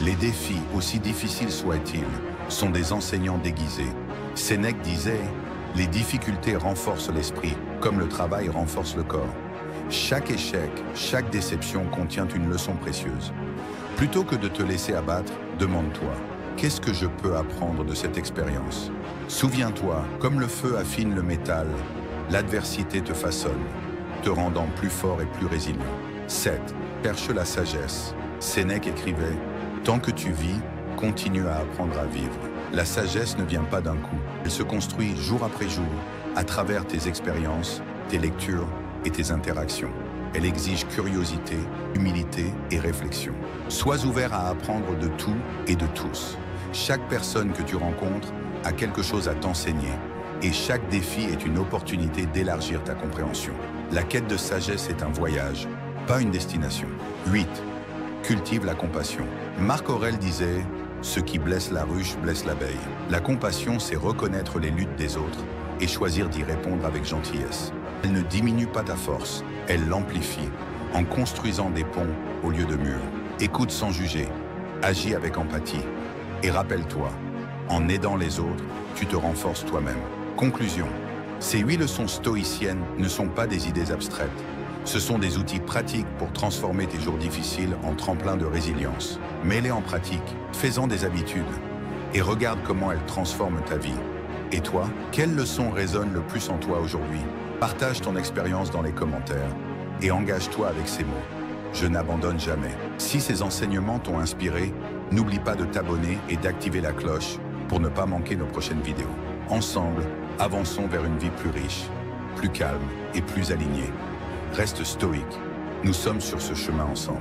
Les défis, aussi difficiles soient-ils, sont des enseignants déguisés. Sénèque disait « Les difficultés renforcent l'esprit, comme le travail renforce le corps. » Chaque échec, chaque déception contient une leçon précieuse. Plutôt que de te laisser abattre, demande-toi « Qu'est-ce que je peux apprendre de cette expérience ?» Souviens-toi, comme le feu affine le métal, l'adversité te façonne, te rendant plus fort et plus résilient. 7. Cherche la sagesse. Sénèque écrivait « Tant que tu vis, continue à apprendre à vivre. » La sagesse ne vient pas d'un coup. Elle se construit jour après jour, à travers tes expériences, tes lectures et tes interactions. Elle exige curiosité, humilité et réflexion. Sois ouvert à apprendre de tout et de tous. Chaque personne que tu rencontres a quelque chose à t'enseigner et chaque défi est une opportunité d'élargir ta compréhension. La quête de sagesse est un voyage, pas une destination. 8. Cultive la compassion. Marc Aurèle disait « Ce qui blesse la ruche blesse l'abeille ». La compassion, c'est reconnaître les luttes des autres et choisir d'y répondre avec gentillesse. Elle ne diminue pas ta force, elle l'amplifie en construisant des ponts au lieu de murs. Écoute sans juger, agis avec empathie et rappelle-toi, en aidant les autres, tu te renforces toi-même. Conclusion. Ces 8 leçons stoïciennes ne sont pas des idées abstraites. Ce sont des outils pratiques pour transformer tes jours difficiles en tremplin de résilience. Mets-les en pratique, fais-en des habitudes et regarde comment elles transforment ta vie. Et toi, quelle leçon résonne le plus en toi aujourd'hui? Partage ton expérience dans les commentaires et engage-toi avec ces mots. Je n'abandonne jamais. Si ces enseignements t'ont inspiré, n'oublie pas de t'abonner et d'activer la cloche pour ne pas manquer nos prochaines vidéos. Ensemble, avançons vers une vie plus riche, plus calme et plus alignée. Reste stoïque. Nous sommes sur ce chemin ensemble.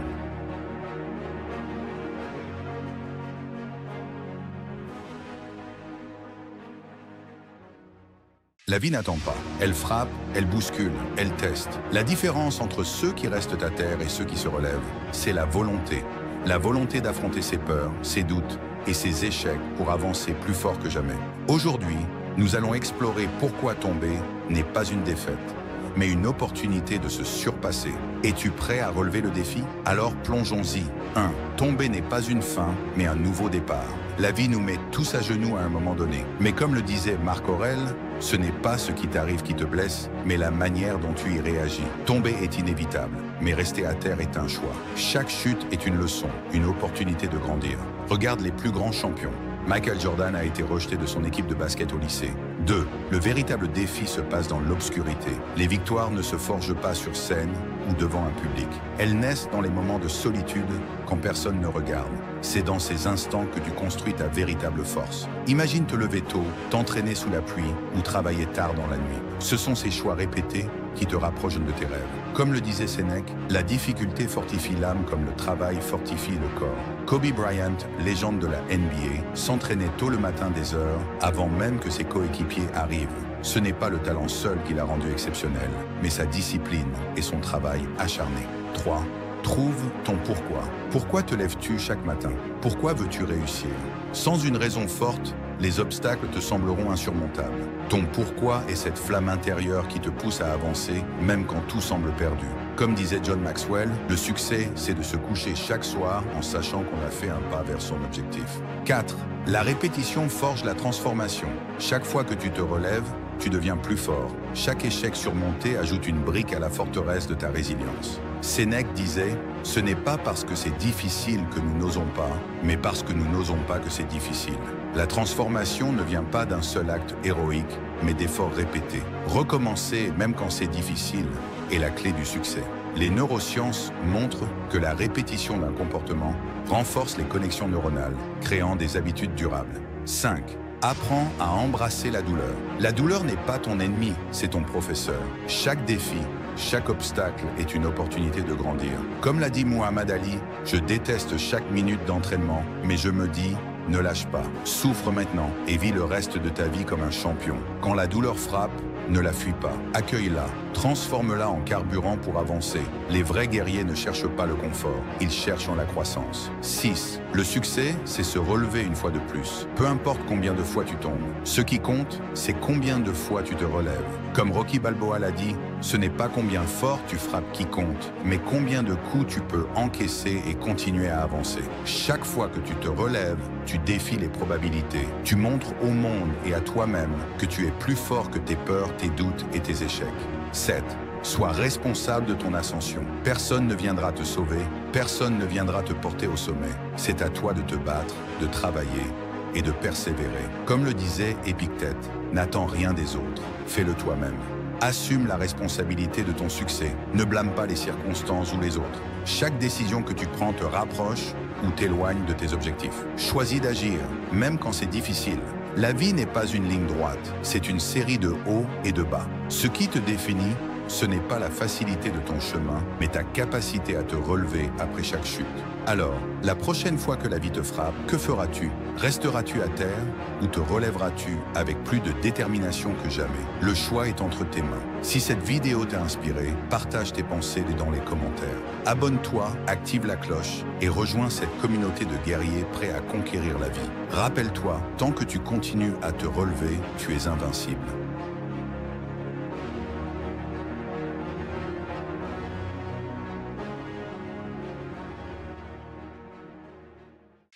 La vie n'attend pas. Elle frappe, elle bouscule, elle teste. La différence entre ceux qui restent à terre et ceux qui se relèvent, c'est la volonté. La volonté d'affronter ses peurs, ses doutes et ses échecs pour avancer plus fort que jamais. Aujourd'hui, nous allons explorer pourquoi tomber n'est pas une défaite, mais une opportunité de se surpasser. Es-tu prêt à relever le défi? Alors plongeons-y. 1. Tomber n'est pas une fin, mais un nouveau départ. La vie nous met tous à genoux à un moment donné. Mais comme le disait Marc Aurèle, ce n'est pas ce qui t'arrive qui te blesse, mais la manière dont tu y réagis. Tomber est inévitable, mais rester à terre est un choix. Chaque chute est une leçon, une opportunité de grandir. Regarde les plus grands champions. Michael Jordan a été rejeté de son équipe de basket au lycée. 2. Le véritable défi se passe dans l'obscurité. Les victoires ne se forgent pas sur scène ou devant un public. Elles naissent dans les moments de solitude quand personne ne regarde. C'est dans ces instants que tu construis ta véritable force. Imagine te lever tôt, t'entraîner sous la pluie ou travailler tard dans la nuit. Ce sont ces choix répétés qui te rapprochent de tes rêves. Comme le disait Sénèque, la difficulté fortifie l'âme comme le travail fortifie le corps. Kobe Bryant, légende de la NBA, s'entraînait tôt le matin des heures avant même que ses coéquipiers arrivent. Ce n'est pas le talent seul qui l'a rendu exceptionnel, mais sa discipline et son travail acharné. 3. Trouve ton pourquoi. Pourquoi te lèves-tu chaque matin? Pourquoi veux-tu réussir? Sans une raison forte, les obstacles te sembleront insurmontables. Ton pourquoi est cette flamme intérieure qui te pousse à avancer, même quand tout semble perdu. Comme disait John Maxwell, le succès, c'est de se coucher chaque soir en sachant qu'on a fait un pas vers son objectif. 4. La répétition forge la transformation. Chaque fois que tu te relèves, tu deviens plus fort. Chaque échec surmonté ajoute une brique à la forteresse de ta résilience. Sénèque disait « Ce n'est pas parce que c'est difficile que nous n'osons pas, mais parce que nous n'osons pas que c'est difficile. » La transformation ne vient pas d'un seul acte héroïque, mais d'efforts répétés. Recommencer, même quand c'est difficile, est la clé du succès. Les neurosciences montrent que la répétition d'un comportement renforce les connexions neuronales, créant des habitudes durables. 5. Apprends à embrasser la douleur. La douleur n'est pas ton ennemi, c'est ton professeur. Chaque défi, chaque obstacle est une opportunité de grandir. Comme l'a dit Muhammad Ali, je déteste chaque minute d'entraînement, mais je me dis, ne lâche pas. Souffre maintenant et vis le reste de ta vie comme un champion. Quand la douleur frappe, ne la fuis pas. Accueille-la, transforme-la en carburant pour avancer. Les vrais guerriers ne cherchent pas le confort, ils cherchent en la croissance. 6. Le succès, c'est se relever une fois de plus. Peu importe combien de fois tu tombes. Ce qui compte, c'est combien de fois tu te relèves. Comme Rocky Balboa l'a dit, ce n'est pas combien fort tu frappes qui compte, mais combien de coups tu peux encaisser et continuer à avancer. Chaque fois que tu te relèves, tu défies les probabilités. Tu montres au monde et à toi-même que tu es plus fort que tes peurs, tes doutes et tes échecs. 7. Sois responsable de ton ascension. Personne ne viendra te sauver, personne ne viendra te porter au sommet. C'est à toi de te battre, de travailler et de persévérer. Comme le disait Épictète, n'attends rien des autres, fais-le toi-même. Assume la responsabilité de ton succès. Ne blâme pas les circonstances ou les autres. Chaque décision que tu prends te rapproche ou t'éloigne de tes objectifs. Choisis d'agir, même quand c'est difficile. La vie n'est pas une ligne droite, c'est une série de hauts et de bas. Ce qui te définit, ce n'est pas la facilité de ton chemin, mais ta capacité à te relever après chaque chute. Alors, la prochaine fois que la vie te frappe, que feras-tu? Resteras-tu à terre ou te relèveras-tu avec plus de détermination que jamais? Le choix est entre tes mains. Si cette vidéo t'a inspiré, partage tes pensées dans les commentaires. Abonne-toi, active la cloche et rejoins cette communauté de guerriers prêts à conquérir la vie. Rappelle-toi, tant que tu continues à te relever, tu es invincible.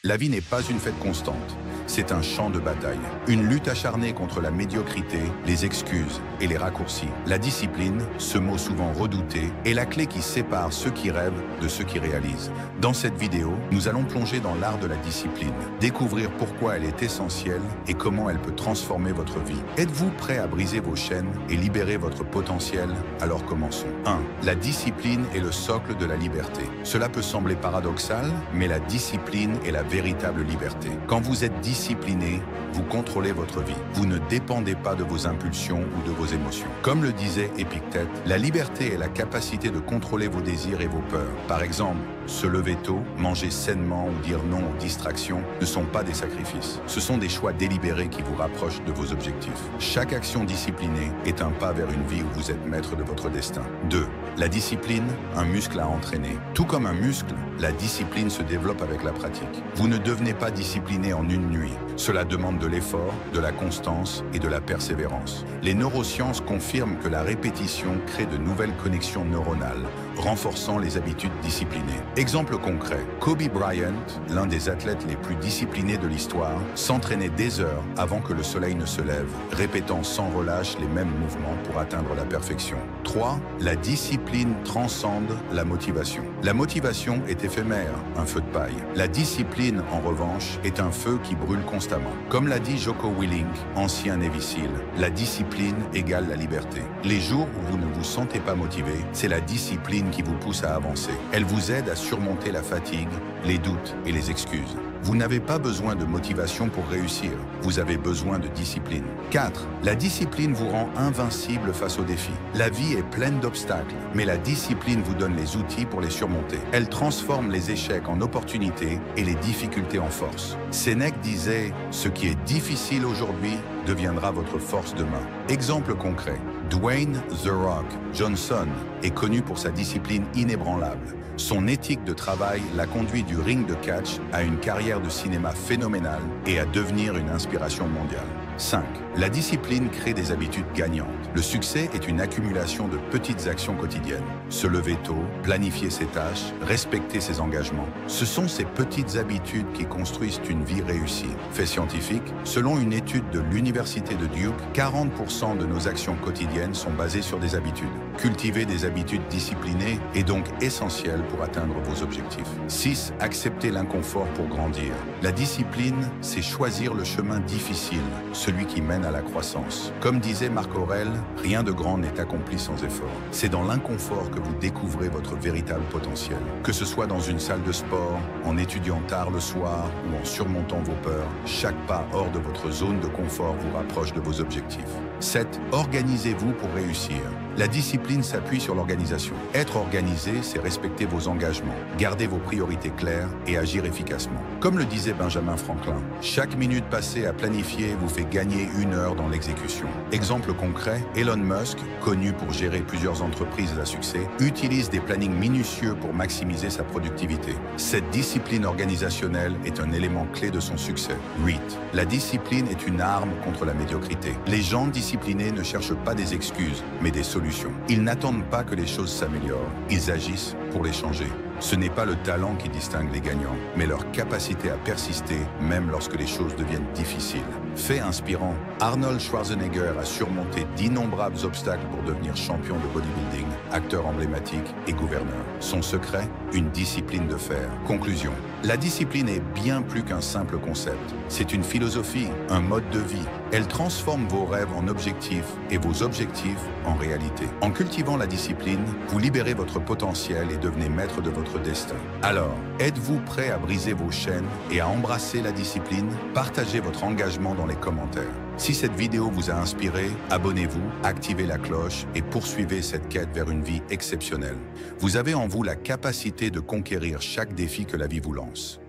La vie n'est pas une fête constante, c'est un champ de bataille. Une lutte acharnée contre la médiocrité, les excuses et les raccourcis. La discipline, ce mot souvent redouté, est la clé qui sépare ceux qui rêvent de ceux qui réalisent. Dans cette vidéo, nous allons plonger dans l'art de la discipline, découvrir pourquoi elle est essentielle et comment elle peut transformer votre vie. Êtes-vous prêt à briser vos chaînes et libérer votre potentiel? Alors commençons. 1. La discipline est le socle de la liberté. Cela peut sembler paradoxal, mais la discipline est la véritable liberté. Quand vous êtes discipliné, vous contrôlez votre vie. Vous ne dépendez pas de vos impulsions ou de vos émotions. Comme le disait Épictète, la liberté est la capacité de contrôler vos désirs et vos peurs. Par exemple, se lever tôt, manger sainement ou dire non aux distractions ne sont pas des sacrifices. Ce sont des choix délibérés qui vous rapprochent de vos objectifs. Chaque action disciplinée est un pas vers une vie où vous êtes maître de votre destin. 2. La discipline, un muscle à entraîner. Tout comme un muscle, la discipline se développe avec la pratique. Vous ne devenez pas discipliné en une nuit. Cela demande de l'effort, de la constance et de la persévérance. Les neurosciences confirment que la répétition crée de nouvelles connexions neuronales, renforçant les habitudes disciplinées. Exemple concret, Kobe Bryant, l'un des athlètes les plus disciplinés de l'histoire, s'entraînait des heures avant que le soleil ne se lève, répétant sans relâche les mêmes mouvements pour atteindre la perfection. 3. La discipline transcende la motivation. La motivation est éphémère, un feu de paille. La discipline, en revanche, est un feu qui brûle constamment. Comme l'a dit Jocko Willink, ancien Navy SEAL, la discipline égale la liberté. Les jours où vous ne vous sentez pas motivé, c'est la discipline qui vous pousse à avancer. Elle vous aide à surmonter la fatigue, les doutes et les excuses. Vous n'avez pas besoin de motivation pour réussir, vous avez besoin de discipline. 4. La discipline vous rend invincible face aux défis. La vie est pleine d'obstacles, mais la discipline vous donne les outils pour les surmonter. Elle transforme les échecs en opportunités et les difficultés en force. Sénèque disait « Ce qui est difficile aujourd'hui deviendra votre force demain ». Exemple concret, Dwayne The Rock Johnson est connu pour sa discipline inébranlable. Son éthique de travail l'a conduit du ring de catch à une carrière de cinéma phénoménale et à devenir une inspiration mondiale. 5. La discipline crée des habitudes gagnantes. Le succès est une accumulation de petites actions quotidiennes. Se lever tôt, planifier ses tâches, respecter ses engagements. Ce sont ces petites habitudes qui construisent une vie réussie. Fait scientifique, selon une étude de l'Université de Duke, 40% de nos actions quotidiennes sont basées sur des habitudes. Cultiver des habitudes disciplinées est donc essentiel pour atteindre vos objectifs. 6. Accepter l'inconfort pour grandir. La discipline, c'est choisir le chemin difficile, celui qui mène à la croissance. Comme disait Marc Aurèle, rien de grand n'est accompli sans effort. C'est dans l'inconfort que vous découvrez votre véritable potentiel. Que ce soit dans une salle de sport, en étudiant tard le soir ou en surmontant vos peurs, chaque pas hors de votre zone de confort vous rapproche de vos objectifs. 7. Organisez-vous pour réussir. La discipline s'appuie sur l'organisation. Être organisé, c'est respecter vos engagements, garder vos priorités claires et agir efficacement. Comme le disait Benjamin Franklin, chaque minute passée à planifier vous fait gagner 1 heure dans l'exécution. Exemple concret, Elon Musk, connu pour gérer plusieurs entreprises à succès, utilise des plannings minutieux pour maximiser sa productivité. Cette discipline organisationnelle est un élément clé de son succès. 8. La discipline est une arme contre la médiocrité. Les gens disciplinés ne cherchent pas des excuses, mais des solutions. Ils n'attendent pas que les choses s'améliorent, ils agissent pour les changer. Ce n'est pas le talent qui distingue les gagnants, mais leur capacité à persister, même lorsque les choses deviennent difficiles. Fait inspirant, Arnold Schwarzenegger a surmonté d'innombrables obstacles pour devenir champion de bodybuilding, acteur emblématique et gouverneur. Son secret, une discipline de fer. Conclusion. La discipline est bien plus qu'un simple concept. C'est une philosophie, un mode de vie. Elle transforme vos rêves en objectifs et vos objectifs en réalité. En cultivant la discipline, vous libérez votre potentiel et devenez maître de votre destin. Alors, êtes-vous prêt à briser vos chaînes et à embrasser la discipline? Partagez votre engagement dans les commentaires. Si cette vidéo vous a inspiré, abonnez-vous, activez la cloche et poursuivez cette quête vers une vie exceptionnelle. Vous avez en vous la capacité de conquérir chaque défi que la vie vous lance.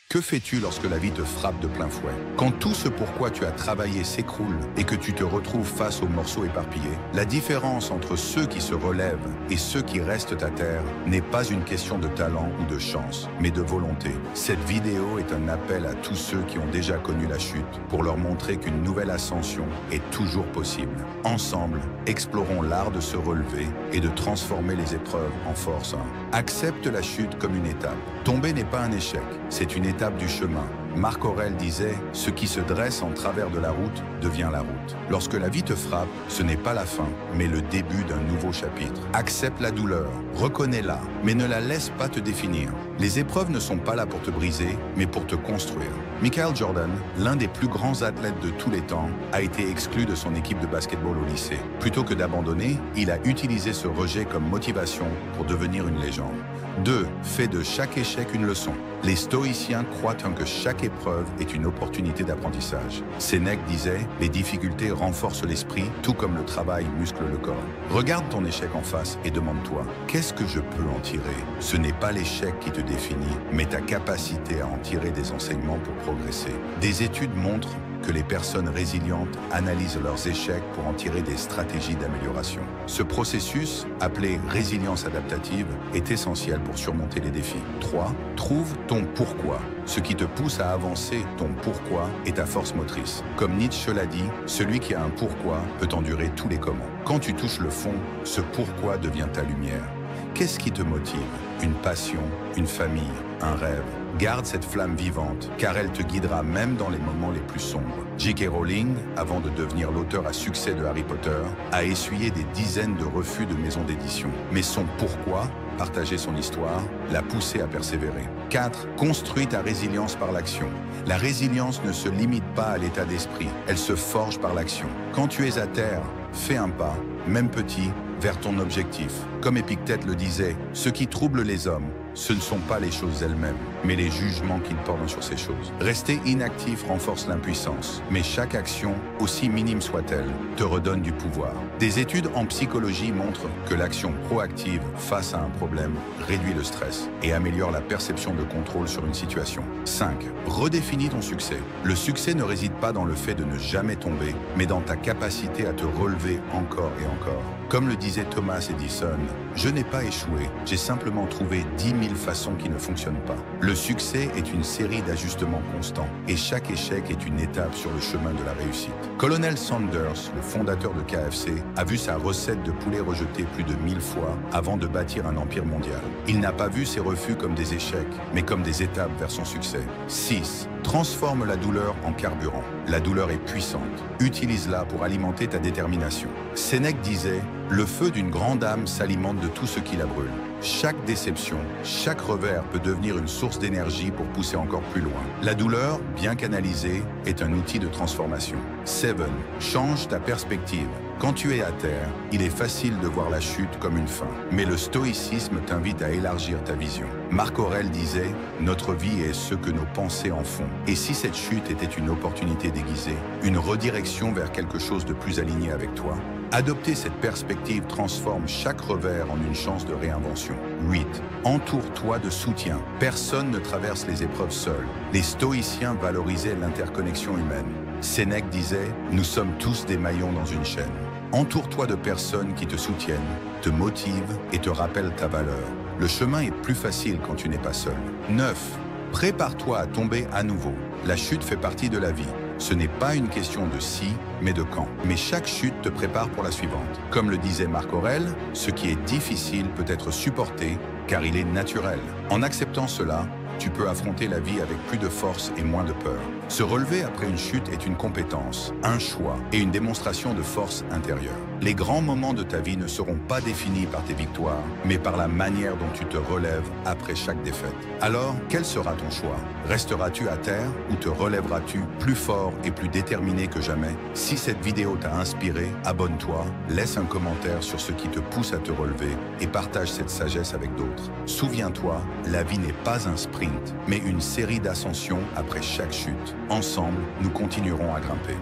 Que fais-tu lorsque la vie te frappe de plein fouet? Quand tout ce pourquoi tu as travaillé s'écroule et que tu te retrouves face aux morceaux éparpillés, la différence entre ceux qui se relèvent et ceux qui restent à terre n'est pas une question de talent ou de chance, mais de volonté. Cette vidéo est un appel à tous ceux qui ont déjà connu la chute pour leur montrer qu'une nouvelle ascension est toujours possible. Ensemble, explorons l'art de se relever et de transformer les épreuves en force. Accepte la chute comme une étape. Tomber n'est pas un échec, c'est une étape du chemin. Marc Aurèle disait « Ce qui se dresse en travers de la route devient la route ». Lorsque la vie te frappe, ce n'est pas la fin, mais le début d'un nouveau chapitre. Accepte la douleur, reconnais-la, mais ne la laisse pas te définir. Les épreuves ne sont pas là pour te briser, mais pour te construire. Michael Jordan, l'un des plus grands athlètes de tous les temps, a été exclu de son équipe de basketball au lycée. Plutôt que d'abandonner, il a utilisé ce rejet comme motivation pour devenir une légende. 2. Fais de chaque échec une leçon. Les stoïciens croient que chaque épreuve est une opportunité d'apprentissage. Sénèque disait « Les difficultés renforcent l'esprit, tout comme le travail muscle le corps ». Regarde ton échec en face et demande-toi « Qu'est-ce que je peux en tirer ?» Ce n'est pas l'échec qui te définit, mais ta capacité à en tirer des enseignements pour progresser. Des études montrent que les personnes résilientes analysent leurs échecs pour en tirer des stratégies d'amélioration. Ce processus, appelé résilience adaptative, est essentiel pour surmonter les défis. 3. Trouve ton pourquoi. Ce qui te pousse à avancer, ton pourquoi, est ta force motrice. Comme Nietzsche l'a dit, celui qui a un pourquoi peut endurer tous les comment. Quand tu touches le fond, ce pourquoi devient ta lumière. Qu'est-ce qui te motive? Une passion, une famille, un rêve. Garde cette flamme vivante, car elle te guidera même dans les moments les plus sombres. J.K. Rowling, avant de devenir l'auteur à succès de Harry Potter, a essuyé des dizaines de refus de maisons d'édition. Mais son pourquoi, partager son histoire, l'a poussé à persévérer. 4. Construis ta résilience par l'action. La résilience ne se limite pas à l'état d'esprit, elle se forge par l'action. Quand tu es à terre, fais un pas, même petit, vers ton objectif. Comme Épictète le disait, ce qui trouble les hommes, ce ne sont pas les choses elles-mêmes, mais les jugements qu'ils portent sur ces choses. Rester inactif renforce l'impuissance, mais chaque action, aussi minime soit-elle, te redonne du pouvoir. Des études en psychologie montrent que l'action proactive face à un problème réduit le stress et améliore la perception de contrôle sur une situation. 5. Redéfinis ton succès. Le succès ne réside pas dans le fait de ne jamais tomber, mais dans ta capacité à te relever encore et encore. Comme le disait Thomas Edison, « Je n'ai pas échoué, j'ai simplement trouvé 10 000 façons qui ne fonctionnent pas. » Le succès est une série d'ajustements constants et chaque échec est une étape sur le chemin de la réussite. Colonel Sanders, le fondateur de KFC, a vu sa recette de poulet rejetée plus de 1000 fois avant de bâtir un empire mondial. Il n'a pas vu ses refus comme des échecs, mais comme des étapes vers son succès. 6. Transforme la douleur en carburant. La douleur est puissante. Utilise-la pour alimenter ta détermination. Sénèque disait « Le feu d'une grande âme s'alimente de tout ce qui la brûle ». Chaque déception, chaque revers peut devenir une source d'énergie pour pousser encore plus loin. La douleur, bien canalisée, est un outil de transformation. 7. Change ta perspective. Quand tu es à terre, il est facile de voir la chute comme une fin. Mais le stoïcisme t'invite à élargir ta vision. Marc Aurèle disait « Notre vie est ce que nos pensées en font ». Et si cette chute était une opportunité déguisée, une redirection vers quelque chose de plus aligné avec toi? Adopter cette perspective transforme chaque revers en une chance de réinvention. 8. Entoure-toi de soutien. Personne ne traverse les épreuves seul. Les stoïciens valorisaient l'interconnexion humaine. Sénèque disait « Nous sommes tous des maillons dans une chaîne ». Entoure-toi de personnes qui te soutiennent, te motivent et te rappellent ta valeur. Le chemin est plus facile quand tu n'es pas seul. 9. Prépare-toi à tomber à nouveau. La chute fait partie de la vie. Ce n'est pas une question de si, mais de quand. Mais chaque chute te prépare pour la suivante. Comme le disait Marc Aurèle, ce qui est difficile peut être supporté car il est naturel. En acceptant cela, tu peux affronter la vie avec plus de force et moins de peur. Se relever après une chute est une compétence, un choix et une démonstration de force intérieure. Les grands moments de ta vie ne seront pas définis par tes victoires, mais par la manière dont tu te relèves après chaque défaite. Alors, quel sera ton choix? Resteras-tu à terre ou te relèveras-tu plus fort et plus déterminé que jamais? Si cette vidéo t'a inspiré, abonne-toi, laisse un commentaire sur ce qui te pousse à te relever et partage cette sagesse avec d'autres. Souviens-toi, la vie n'est pas un sprint, mais une série d'ascensions après chaque chute. Ensemble, nous continuerons à grimper.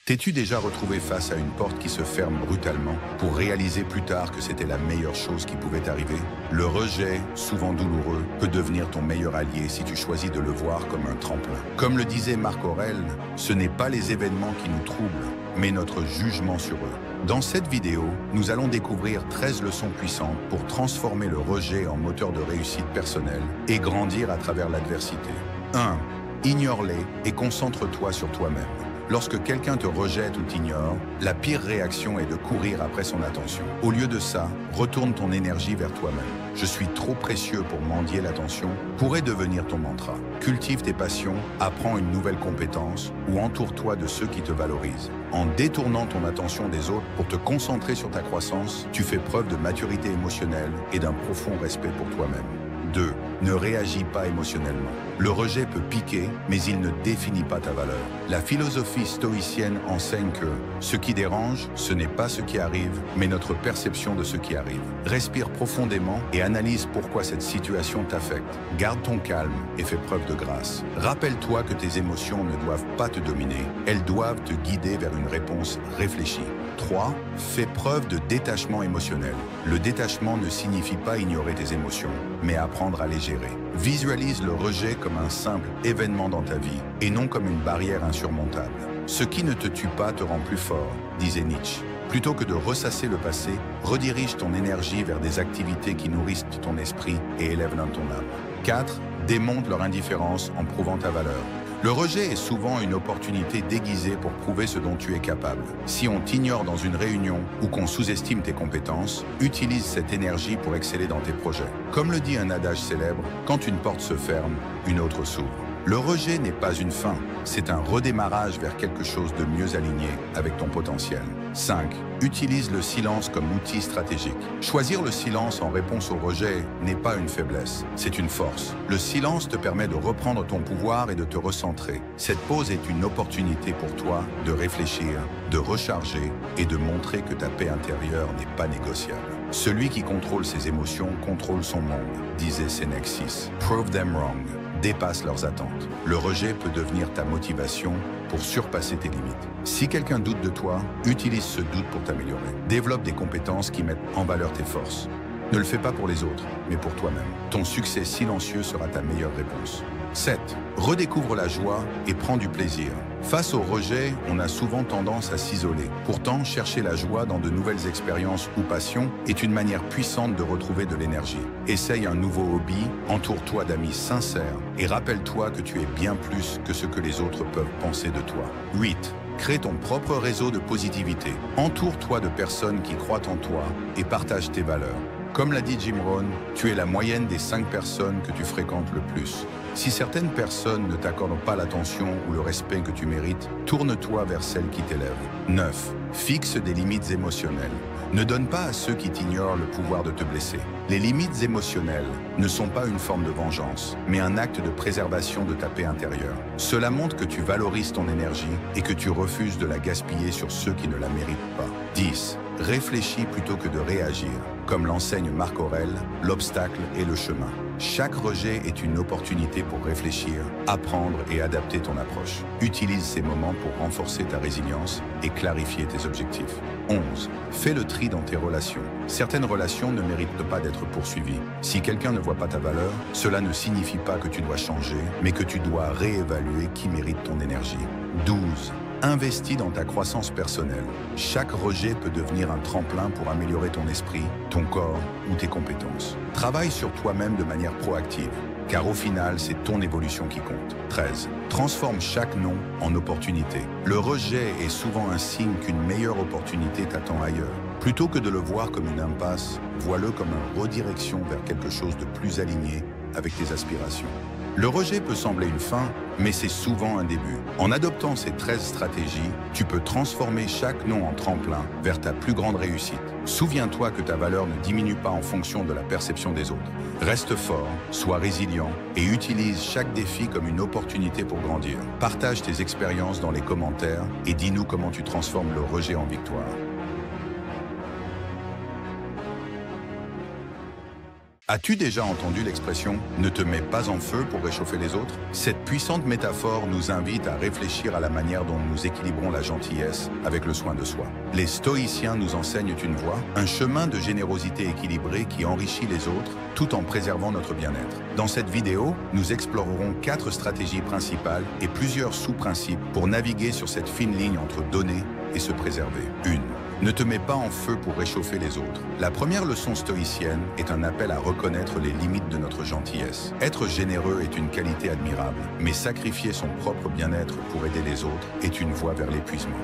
T'es-tu déjà retrouvé face à une porte qui se ferme brutalement pour réaliser plus tard que c'était la meilleure chose qui pouvait arriver? Le rejet, souvent douloureux, peut devenir ton meilleur allié si tu choisis de le voir comme un tremplin. Comme le disait Marc Aurèle, ce n'est pas les événements qui nous troublent, mais notre jugement sur eux. Dans cette vidéo, nous allons découvrir 13 leçons puissantes pour transformer le rejet en moteur de réussite personnelle et grandir à travers l'adversité. 1. Ignore-les et concentre-toi sur toi-même. Lorsque quelqu'un te rejette ou t'ignore, la pire réaction est de courir après son attention. Au lieu de ça, retourne ton énergie vers toi-même. « Je suis trop précieux pour mendier l'attention » pourrait devenir ton mantra. Cultive tes passions, apprends une nouvelle compétence ou entoure-toi de ceux qui te valorisent. En détournant ton attention des autres pour te concentrer sur ta croissance, tu fais preuve de maturité émotionnelle et d'un profond respect pour toi-même. 2. Ne réagis pas émotionnellement. Le rejet peut piquer, mais il ne définit pas ta valeur. La philosophie stoïcienne enseigne que ce qui dérange, ce n'est pas ce qui arrive, mais notre perception de ce qui arrive. Respire profondément et analyse pourquoi cette situation t'affecte. Garde ton calme et fais preuve de grâce. Rappelle-toi que tes émotions ne doivent pas te dominer, elles doivent te guider vers une réponse réfléchie. 3. Fais preuve de détachement émotionnel. Le détachement ne signifie pas ignorer tes émotions, mais apprendre à les gérer. Visualise le rejet comme un simple événement dans ta vie et non comme une barrière insurmontable. Ce qui ne te tue pas te rend plus fort, disait Nietzsche. Plutôt que de ressasser le passé, redirige ton énergie vers des activités qui nourrissent ton esprit et élèvent ton âme. 4. Démontre leur indifférence en prouvant ta valeur. Le rejet est souvent une opportunité déguisée pour prouver ce dont tu es capable. Si on t'ignore dans une réunion ou qu'on sous-estime tes compétences, utilise cette énergie pour exceller dans tes projets. Comme le dit un adage célèbre, quand une porte se ferme, une autre s'ouvre. Le rejet n'est pas une fin, c'est un redémarrage vers quelque chose de mieux aligné avec ton potentiel. 5. Utilise le silence comme outil stratégique. Choisir le silence en réponse au rejet n'est pas une faiblesse, c'est une force. Le silence te permet de reprendre ton pouvoir et de te recentrer. Cette pause est une opportunité pour toi de réfléchir, de recharger et de montrer que ta paix intérieure n'est pas négociable. Celui qui contrôle ses émotions contrôle son monde, disait Sénèque 6. Prove them wrong. Dépasse leurs attentes. Le rejet peut devenir ta motivation pour surpasser tes limites. Si quelqu'un doute de toi, utilise ce doute pour t'améliorer. Développe des compétences qui mettent en valeur tes forces. Ne le fais pas pour les autres, mais pour toi-même. Ton succès silencieux sera ta meilleure réponse. 7. Redécouvre la joie et prends du plaisir. Face au rejet, on a souvent tendance à s'isoler. Pourtant, chercher la joie dans de nouvelles expériences ou passions est une manière puissante de retrouver de l'énergie. Essaye un nouveau hobby, entoure-toi d'amis sincères et rappelle-toi que tu es bien plus que ce que les autres peuvent penser de toi. 8. Crée ton propre réseau de positivité. Entoure-toi de personnes qui croient en toi et partagent tes valeurs. Comme l'a dit Jim Rohn, tu es la moyenne des 5 personnes que tu fréquentes le plus. Si certaines personnes ne t'accordent pas l'attention ou le respect que tu mérites, tourne-toi vers celles qui t'élèvent. 9. Fixe des limites émotionnelles. Ne donne pas à ceux qui t'ignorent le pouvoir de te blesser. Les limites émotionnelles ne sont pas une forme de vengeance, mais un acte de préservation de ta paix intérieure. Cela montre que tu valorises ton énergie et que tu refuses de la gaspiller sur ceux qui ne la méritent pas. 10. Réfléchis plutôt que de réagir. Comme l'enseigne Marc Aurèle, l'obstacle est le chemin. Chaque rejet est une opportunité pour réfléchir, apprendre et adapter ton approche. Utilise ces moments pour renforcer ta résilience et clarifier tes objectifs. 11. Fais le tri dans tes relations. Certaines relations ne méritent pas d'être poursuivies. Si quelqu'un ne voit pas ta valeur, cela ne signifie pas que tu dois changer, mais que tu dois réévaluer qui mérite ton énergie. 12. Investis dans ta croissance personnelle. Chaque rejet peut devenir un tremplin pour améliorer ton esprit, ton corps ou tes compétences. Travaille sur toi-même de manière proactive, car au final, c'est ton évolution qui compte. 13. Transforme chaque non en opportunité. Le rejet est souvent un signe qu'une meilleure opportunité t'attend ailleurs. Plutôt que de le voir comme une impasse, vois-le comme une redirection vers quelque chose de plus aligné avec tes aspirations. Le rejet peut sembler une fin, mais c'est souvent un début. En adoptant ces 13 stratégies, tu peux transformer chaque non en tremplin vers ta plus grande réussite. Souviens-toi que ta valeur ne diminue pas en fonction de la perception des autres. Reste fort, sois résilient et utilise chaque défi comme une opportunité pour grandir. Partage tes expériences dans les commentaires et dis-nous comment tu transformes le rejet en victoire. As-tu déjà entendu l'expression « ne te mets pas en feu pour réchauffer les autres » ? Cette puissante métaphore nous invite à réfléchir à la manière dont nous équilibrons la gentillesse avec le soin de soi. Les stoïciens nous enseignent une voie, un chemin de générosité équilibrée qui enrichit les autres tout en préservant notre bien-être. Dans cette vidéo, nous explorerons 4 stratégies principales et plusieurs sous-principes pour naviguer sur cette fine ligne entre donner et se préserver. 1. Ne te mets pas en feu pour réchauffer les autres. La première leçon stoïcienne est un appel à reconnaître les limites de notre gentillesse. Être généreux est une qualité admirable, mais sacrifier son propre bien-être pour aider les autres est une voie vers l'épuisement.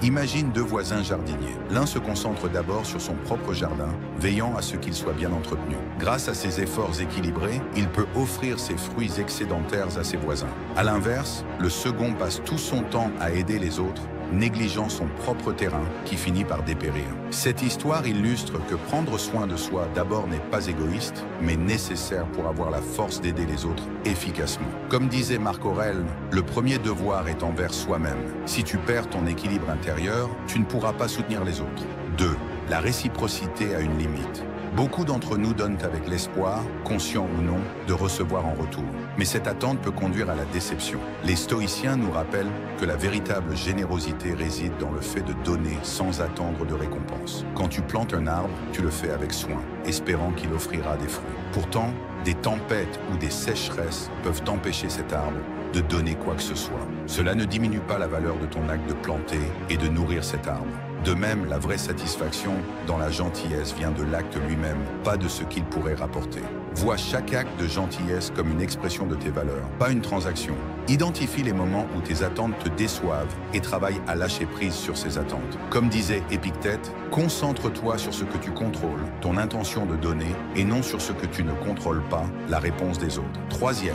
Imagine 2 voisins jardiniers. L'un se concentre d'abord sur son propre jardin, veillant à ce qu'il soit bien entretenu. Grâce à ses efforts équilibrés, il peut offrir ses fruits excédentaires à ses voisins. À l'inverse, le second passe tout son temps à aider les autres, négligeant son propre terrain qui finit par dépérir. Cette histoire illustre que prendre soin de soi d'abord n'est pas égoïste, mais nécessaire pour avoir la force d'aider les autres efficacement. Comme disait Marc Aurèle, le premier devoir est envers soi-même. Si tu perds ton équilibre intérieur, tu ne pourras pas soutenir les autres. 2. La réciprocité a une limite. Beaucoup d'entre nous donnent avec l'espoir, conscient ou non, de recevoir en retour. Mais cette attente peut conduire à la déception. Les stoïciens nous rappellent que la véritable générosité réside dans le fait de donner sans attendre de récompense. Quand tu plantes un arbre, tu le fais avec soin, espérant qu'il offrira des fruits. Pourtant, des tempêtes ou des sécheresses peuvent empêcher cet arbre de donner quoi que ce soit. Cela ne diminue pas la valeur de ton acte de planter et de nourrir cet arbre. De même, la vraie satisfaction dans la gentillesse vient de l'acte lui-même, pas de ce qu'il pourrait rapporter. Vois chaque acte de gentillesse comme une expression de tes valeurs, pas une transaction. Identifie les moments où tes attentes te déçoivent et travaille à lâcher prise sur ces attentes. Comme disait Épictète, concentre-toi sur ce que tu contrôles, ton intention de donner, et non sur ce que tu ne contrôles pas, la réponse des autres. 3e.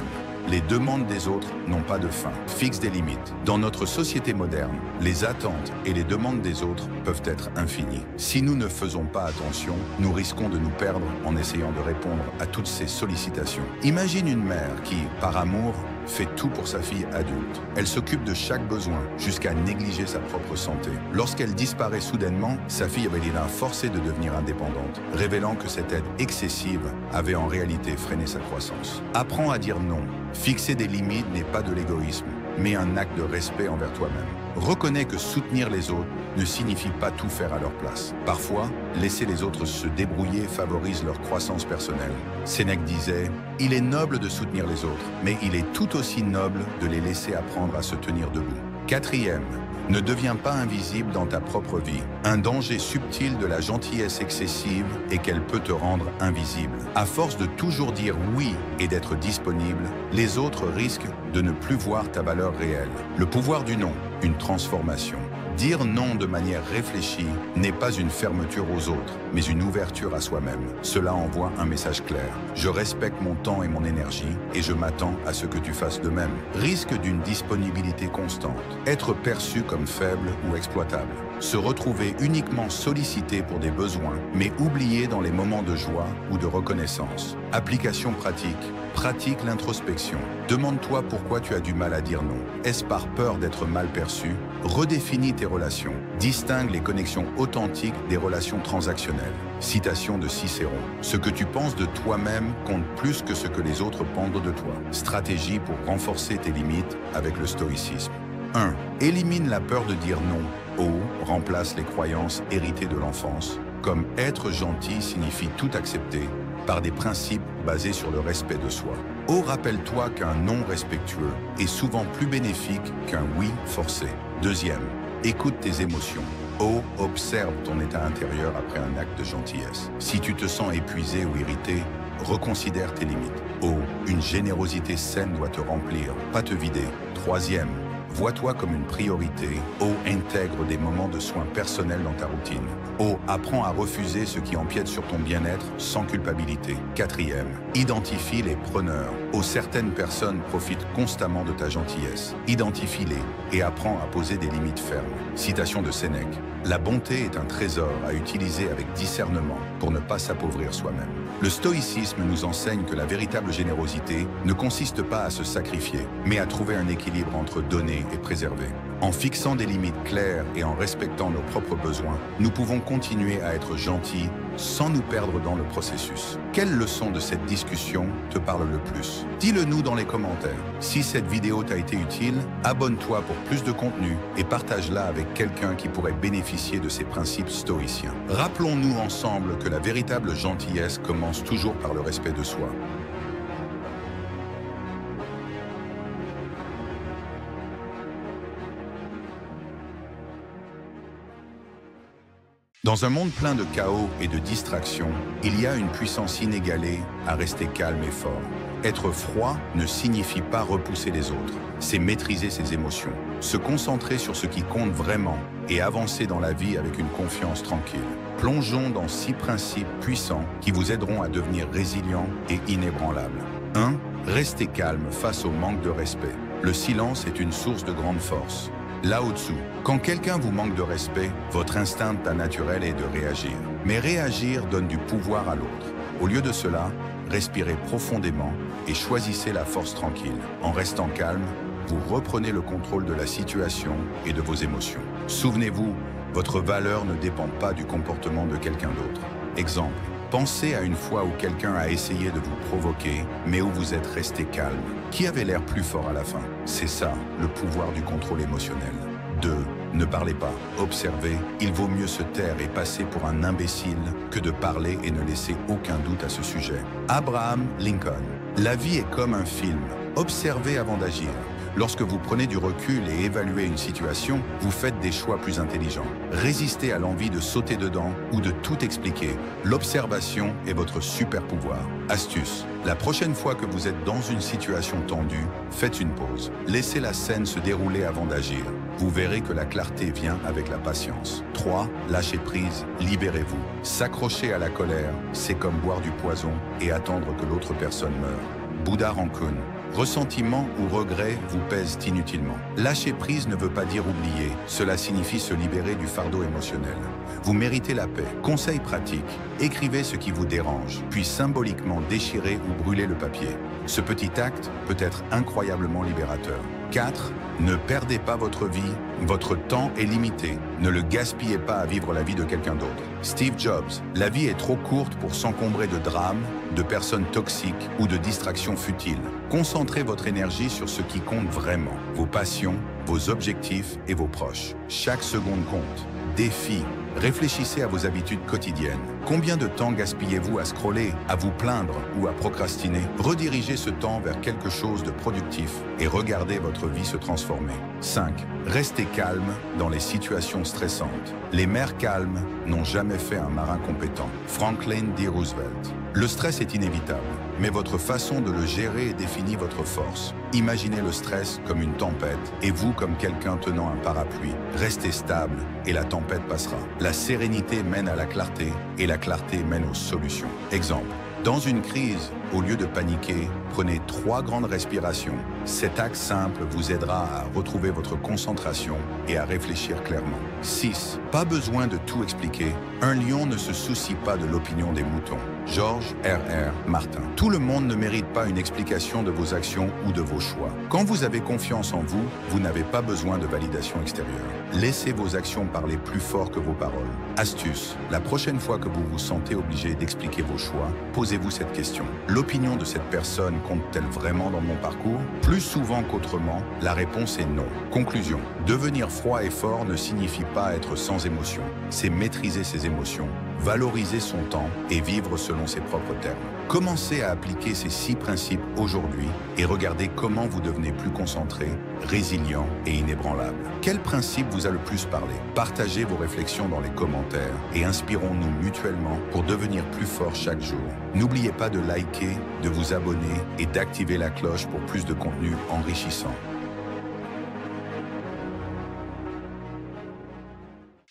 Les demandes des autres n'ont pas de fin. Fixe des limites. Dans notre société moderne, les attentes et les demandes des autres peuvent être infinies. Si nous ne faisons pas attention, nous risquons de nous perdre en essayant de répondre à toutes ces sollicitations. Imagine une mère qui, par amour, fait tout pour sa fille adulte. Elle s'occupe de chaque besoin, jusqu'à négliger sa propre santé. Lorsqu'elle disparaît soudainement, sa fille avait été forcée de devenir indépendante, révélant que cette aide excessive avait en réalité freiné sa croissance. Apprends à dire non. Fixer des limites n'est pas de l'égoïsme, mais un acte de respect envers toi-même. Reconnais que soutenir les autres ne signifie pas tout faire à leur place. Parfois, laisser les autres se débrouiller favorise leur croissance personnelle. Sénèque disait « Il est noble de soutenir les autres, mais il est tout aussi noble de les laisser apprendre à se tenir debout. » 4e, ne deviens pas invisible dans ta propre vie. Un danger subtil de la gentillesse excessive est qu'elle peut te rendre invisible. À force de toujours dire oui et d'être disponible, les autres risquent de ne plus voir ta valeur réelle. Le pouvoir du non, une transformation. Dire non de manière réfléchie n'est pas une fermeture aux autres, mais une ouverture à soi-même. Cela envoie un message clair. Je respecte mon temps et mon énergie et je m'attends à ce que tu fasses de même. Risque d'une disponibilité constante. Être perçu comme faible ou exploitable. Se retrouver uniquement sollicité pour des besoins, mais oublié dans les moments de joie ou de reconnaissance. Application pratique. Pratique l'introspection. Demande-toi pourquoi tu as du mal à dire non. Est-ce par peur d'être mal perçu? Redéfinis tes relations. Distingue les connexions authentiques des relations transactionnelles. Citation de Cicéron. Ce que tu penses de toi-même compte plus que ce que les autres pensent de toi. Stratégie pour renforcer tes limites avec le stoïcisme. 1. Élimine la peur de dire non. O remplace les croyances héritées de l'enfance, comme être gentil signifie tout accepter, par des principes basés sur le respect de soi. O rappelle-toi qu'un non respectueux est souvent plus bénéfique qu'un oui forcé. 2. Écoute tes émotions. O observe ton état intérieur après un acte de gentillesse. Si tu te sens épuisé ou irrité, reconsidère tes limites. O, une générosité saine doit te remplir, pas te vider. 3. Vois-toi comme une priorité. O, intègre des moments de soins personnels dans ta routine. O, apprends à refuser ce qui empiète sur ton bien-être sans culpabilité. 4. Identifie les preneurs. O, certaines personnes profitent constamment de ta gentillesse. Identifie-les et apprends à poser des limites fermes. Citation de Sénèque. La bonté est un trésor à utiliser avec discernement pour ne pas s'appauvrir soi-même. Le stoïcisme nous enseigne que la véritable générosité ne consiste pas à se sacrifier, mais à trouver un équilibre entre donner et préserver. En fixant des limites claires et en respectant nos propres besoins, nous pouvons continuer à être gentils sans nous perdre dans le processus. Quelle leçon de cette discussion te parle le plus? Dis-le nous dans les commentaires. Si cette vidéo t'a été utile, abonne-toi pour plus de contenu et partage-la avec quelqu'un qui pourrait bénéficier de ces principes stoïciens. Rappelons-nous ensemble que la véritable gentillesse commence toujours par le respect de soi. Dans un monde plein de chaos et de distractions, il y a une puissance inégalée à rester calme et fort. Être froid ne signifie pas repousser les autres, c'est maîtriser ses émotions, se concentrer sur ce qui compte vraiment et avancer dans la vie avec une confiance tranquille. Plongeons dans 6 principes puissants qui vous aideront à devenir résilient et inébranlable. 1. Restez calme face au manque de respect. Le silence est une source de grande force. Lao Tzu, quand quelqu'un vous manque de respect, votre instinct naturel est de réagir. Mais réagir donne du pouvoir à l'autre. Au lieu de cela, respirez profondément et choisissez la force tranquille. En restant calme, vous reprenez le contrôle de la situation et de vos émotions. Souvenez-vous, votre valeur ne dépend pas du comportement de quelqu'un d'autre. Exemple, pensez à une fois où quelqu'un a essayé de vous provoquer, mais où vous êtes resté calme. Qui avait l'air plus fort à la fin? C'est ça, le pouvoir du contrôle émotionnel. 2. Ne parlez pas. Observez, il vaut mieux se taire et passer pour un imbécile que de parler et ne laisser aucun doute à ce sujet. Abraham Lincoln. La vie est comme un film. Observez avant d'agir. Lorsque vous prenez du recul et évaluez une situation, vous faites des choix plus intelligents. Résistez à l'envie de sauter dedans ou de tout expliquer. L'observation est votre super pouvoir. Astuce. La prochaine fois que vous êtes dans une situation tendue, faites une pause. Laissez la scène se dérouler avant d'agir. Vous verrez que la clarté vient avec la patience. 3. Lâchez prise, libérez-vous. S'accrocher à la colère, c'est comme boire du poison et attendre que l'autre personne meure. Bouddha Rancune. Ressentiment ou regret vous pèsent inutilement. Lâcher prise ne veut pas dire oublier, cela signifie se libérer du fardeau émotionnel. Vous méritez la paix. Conseil pratique, écrivez ce qui vous dérange, puis symboliquement déchirez ou brûlez le papier. Ce petit acte peut être incroyablement libérateur. 4. Ne perdez pas votre vie, votre temps est limité. Ne le gaspillez pas à vivre la vie de quelqu'un d'autre. Steve Jobs, la vie est trop courte pour s'encombrer de drames, de personnes toxiques ou de distractions futiles. Concentrez votre énergie sur ce qui compte vraiment, vos passions, vos objectifs et vos proches. Chaque seconde compte. Défi. Réfléchissez à vos habitudes quotidiennes. Combien de temps gaspillez-vous à scroller, à vous plaindre ou à procrastiner? Redirigez ce temps vers quelque chose de productif et regardez votre vie se transformer. 5. Restez calme dans les situations stressantes. Les mers calmes n'ont jamais fait un marin compétent. Franklin D. Roosevelt. Le stress est inévitable, mais votre façon de le gérer définit votre force. Imaginez le stress comme une tempête et vous comme quelqu'un tenant un parapluie. Restez stable et la tempête passera. La sérénité mène à la clarté et la clarté mène aux solutions. Exemple. Dans une crise, au lieu de paniquer, prenez 3 grandes respirations. Cet acte simple vous aidera à retrouver votre concentration et à réfléchir clairement. 6. Pas besoin de tout expliquer. Un lion ne se soucie pas de l'opinion des moutons. George R.R. Martin. Tout le monde ne mérite pas une explication de vos actions ou de vos choix. Quand vous avez confiance en vous, vous n'avez pas besoin de validation extérieure. Laissez vos actions parler plus fort que vos paroles. Astuce. La prochaine fois que vous vous sentez obligé d'expliquer vos choix, posez-vous cette question. L'opinion de cette personne compte-t-elle vraiment dans mon parcours? Plus souvent qu'autrement, la réponse est non. Conclusion. Devenir froid et fort ne signifie pas être sans émotion. C'est maîtriser ses émotions, valoriser son temps et vivre selon ses propres termes. Commencez à appliquer ces 6 principes aujourd'hui et regardez comment vous devenez plus concentré, résilient et inébranlable. Quel principe vous a le plus parlé? Partagez vos réflexions dans les commentaires et inspirons-nous mutuellement pour devenir plus forts chaque jour. N'oubliez pas de liker, de vous abonner et d'activer la cloche pour plus de contenu enrichissant.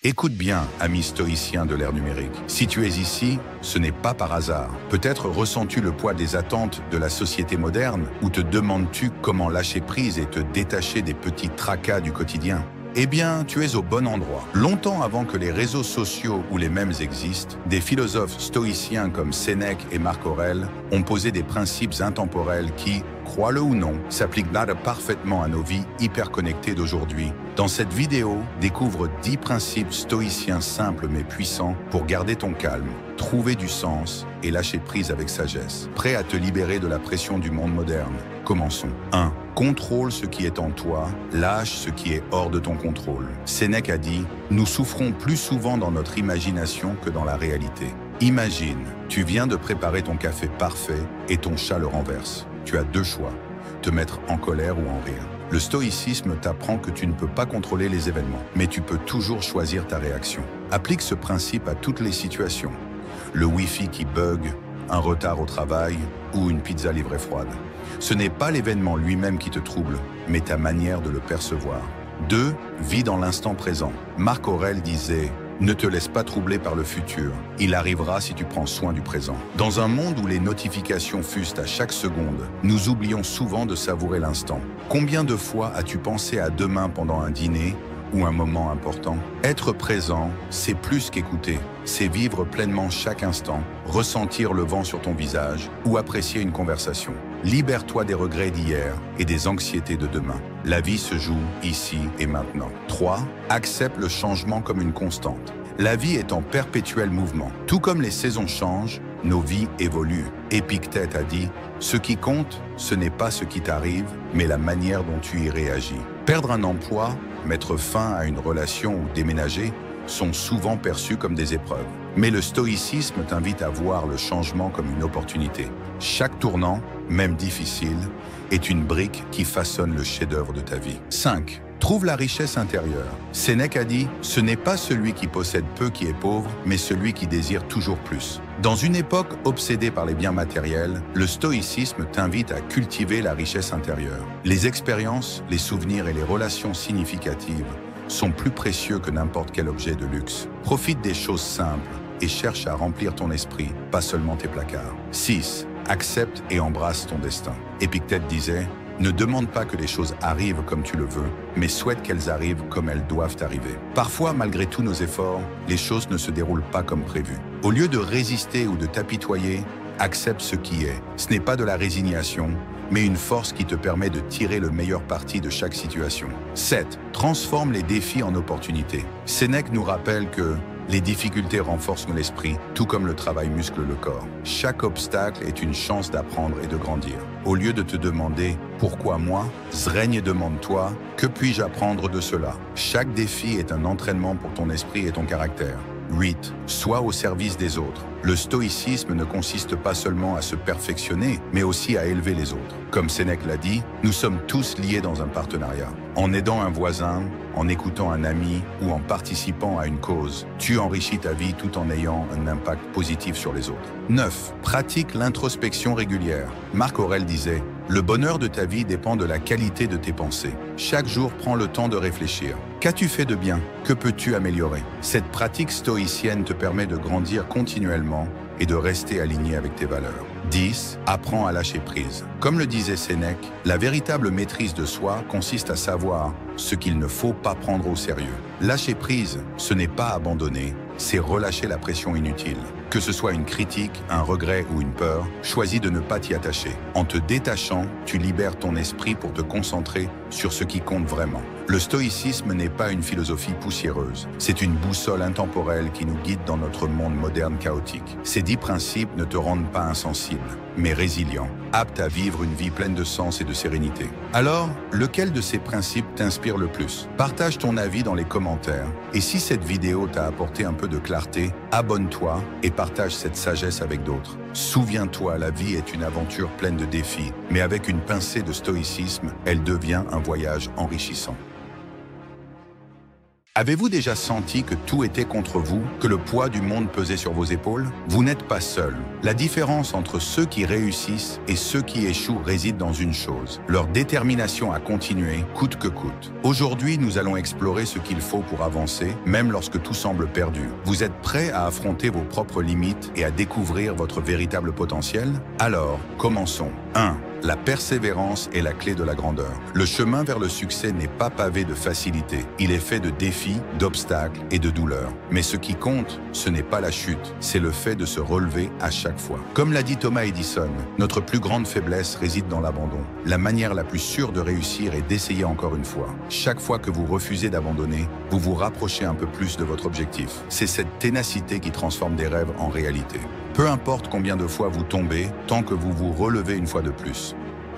Écoute bien, ami stoïcien de l'ère numérique. Si tu es ici, ce n'est pas par hasard. Peut-être ressens-tu le poids des attentes de la société moderne ou te demandes-tu comment lâcher prise et te détacher des petits tracas du quotidien. Eh bien, tu es au bon endroit. Longtemps avant que les réseaux sociaux ou les mèmes existent, des philosophes stoïciens comme Sénèque et Marc Aurèle ont posé des principes intemporels qui, crois-le ou non, s'appliquent parfaitement à nos vies hyper connectées d'aujourd'hui. Dans cette vidéo, découvre 10 principes stoïciens simples mais puissants pour garder ton calme, trouver du sens et lâcher prise avec sagesse. Prêt à te libérer de la pression du monde moderne? Commençons. 1. Contrôle ce qui est en toi, lâche ce qui est hors de ton contrôle. Sénèque a dit « Nous souffrons plus souvent dans notre imagination que dans la réalité. » Imagine, tu viens de préparer ton café parfait et ton chat le renverse. Tu as 2 choix, te mettre en colère ou en rire. Le stoïcisme t'apprend que tu ne peux pas contrôler les événements, mais tu peux toujours choisir ta réaction. Applique ce principe à toutes les situations. Le Wi-Fi qui bug, un retard au travail ou une pizza livrée froide. Ce n'est pas l'événement lui-même qui te trouble, mais ta manière de le percevoir. 2. Vis dans l'instant présent. Marc Aurèle disait « Ne te laisse pas troubler par le futur, il arrivera si tu prends soin du présent. » Dans un monde où les notifications fusent à chaque seconde, nous oublions souvent de savourer l'instant. Combien de fois as-tu pensé à demain pendant un dîner ou un moment important? Être présent, c'est plus qu'écouter. C'est vivre pleinement chaque instant, ressentir le vent sur ton visage ou apprécier une conversation. Libère-toi des regrets d'hier et des anxiétés de demain. La vie se joue ici et maintenant. 3. Accepte le changement comme une constante. La vie est en perpétuel mouvement. Tout comme les saisons changent, nos vies évoluent. Épictète a dit « Ce qui compte, ce n'est pas ce qui t'arrive, mais la manière dont tu y réagis. » Perdre un emploi, mettre fin à une relation ou déménager sont souvent perçus comme des épreuves. Mais le stoïcisme t'invite à voir le changement comme une opportunité. Chaque tournant, même difficile, est une brique qui façonne le chef-d'œuvre de ta vie. 5. Trouve la richesse intérieure. Sénèque a dit « Ce n'est pas celui qui possède peu qui est pauvre, mais celui qui désire toujours plus. » Dans une époque obsédée par les biens matériels, le stoïcisme t'invite à cultiver la richesse intérieure. Les expériences, les souvenirs et les relations significatives sont plus précieux que n'importe quel objet de luxe. Profite des choses simples et cherche à remplir ton esprit, pas seulement tes placards. 6. Accepte et embrasse ton destin. Épictète disait « Ne demande pas que les choses arrivent comme tu le veux, mais souhaite qu'elles arrivent comme elles doivent arriver. » Parfois, malgré tous nos efforts, les choses ne se déroulent pas comme prévu. Au lieu de résister ou de t'apitoyer, accepte ce qui est. Ce n'est pas de la résignation, mais une force qui te permet de tirer le meilleur parti de chaque situation. 7. Transforme les défis en opportunités. Sénèque nous rappelle que les difficultés renforcent l'esprit, tout comme le travail muscle le corps. Chaque obstacle est une chance d'apprendre et de grandir. Au lieu de te demander « Pourquoi moi ?», Zrègne et demande-toi « Que puis-je apprendre de cela ?» Chaque défi est un entraînement pour ton esprit et ton caractère. 8. Sois au service des autres. Le stoïcisme ne consiste pas seulement à se perfectionner, mais aussi à élever les autres. Comme Sénèque l'a dit, nous sommes tous liés dans un partenariat. En aidant un voisin, en écoutant un ami ou en participant à une cause, tu enrichis ta vie tout en ayant un impact positif sur les autres. 9. Pratique l'introspection régulière. Marc Aurèle disait « Le bonheur de ta vie dépend de la qualité de tes pensées. Chaque jour, prends le temps de réfléchir. Qu'as-tu fait de bien? Que peux-tu améliorer ?» Cette pratique stoïcienne te permet de grandir continuellement et de rester aligné avec tes valeurs. 10. Apprends à lâcher prise. Comme le disait Sénèque, la véritable maîtrise de soi consiste à savoir ce qu'il ne faut pas prendre au sérieux. Lâcher prise, ce n'est pas abandonner, c'est relâcher la pression inutile. Que ce soit une critique, un regret ou une peur, choisis de ne pas t'y attacher. En te détachant, tu libères ton esprit pour te concentrer sur ce qui compte vraiment. Le stoïcisme n'est pas une philosophie poussiéreuse. C'est une boussole intemporelle qui nous guide dans notre monde moderne chaotique. Ces 10 principes ne te rendent pas insensible, mais résilient, apte à vivre une vie pleine de sens et de sérénité. Alors, lequel de ces principes t'inspire le plus? Partage ton avis dans les commentaires. Et si cette vidéo t'a apporté un peu de clarté, abonne-toi et partage cette sagesse avec d'autres. Souviens-toi, la vie est une aventure pleine de défis, mais avec une pincée de stoïcisme, elle devient un voyage enrichissant. Avez-vous déjà senti que tout était contre vous, que le poids du monde pesait sur vos épaules? Vous n'êtes pas seul. La différence entre ceux qui réussissent et ceux qui échouent réside dans une chose, leur détermination à continuer, coûte que coûte. Aujourd'hui, nous allons explorer ce qu'il faut pour avancer, même lorsque tout semble perdu. Vous êtes prêts à affronter vos propres limites et à découvrir votre véritable potentiel? Alors, commençons. 1. La persévérance est la clé de la grandeur. Le chemin vers le succès n'est pas pavé de facilité. Il est fait de défis, d'obstacles et de douleurs. Mais ce qui compte, ce n'est pas la chute, c'est le fait de se relever à chaque fois. Comme l'a dit Thomas Edison, notre plus grande faiblesse réside dans l'abandon. La manière la plus sûre de réussir est d'essayer encore une fois. Chaque fois que vous refusez d'abandonner, vous vous rapprochez un peu plus de votre objectif. C'est cette ténacité qui transforme des rêves en réalité. Peu importe combien de fois vous tombez, tant que vous vous relevez une fois de plus.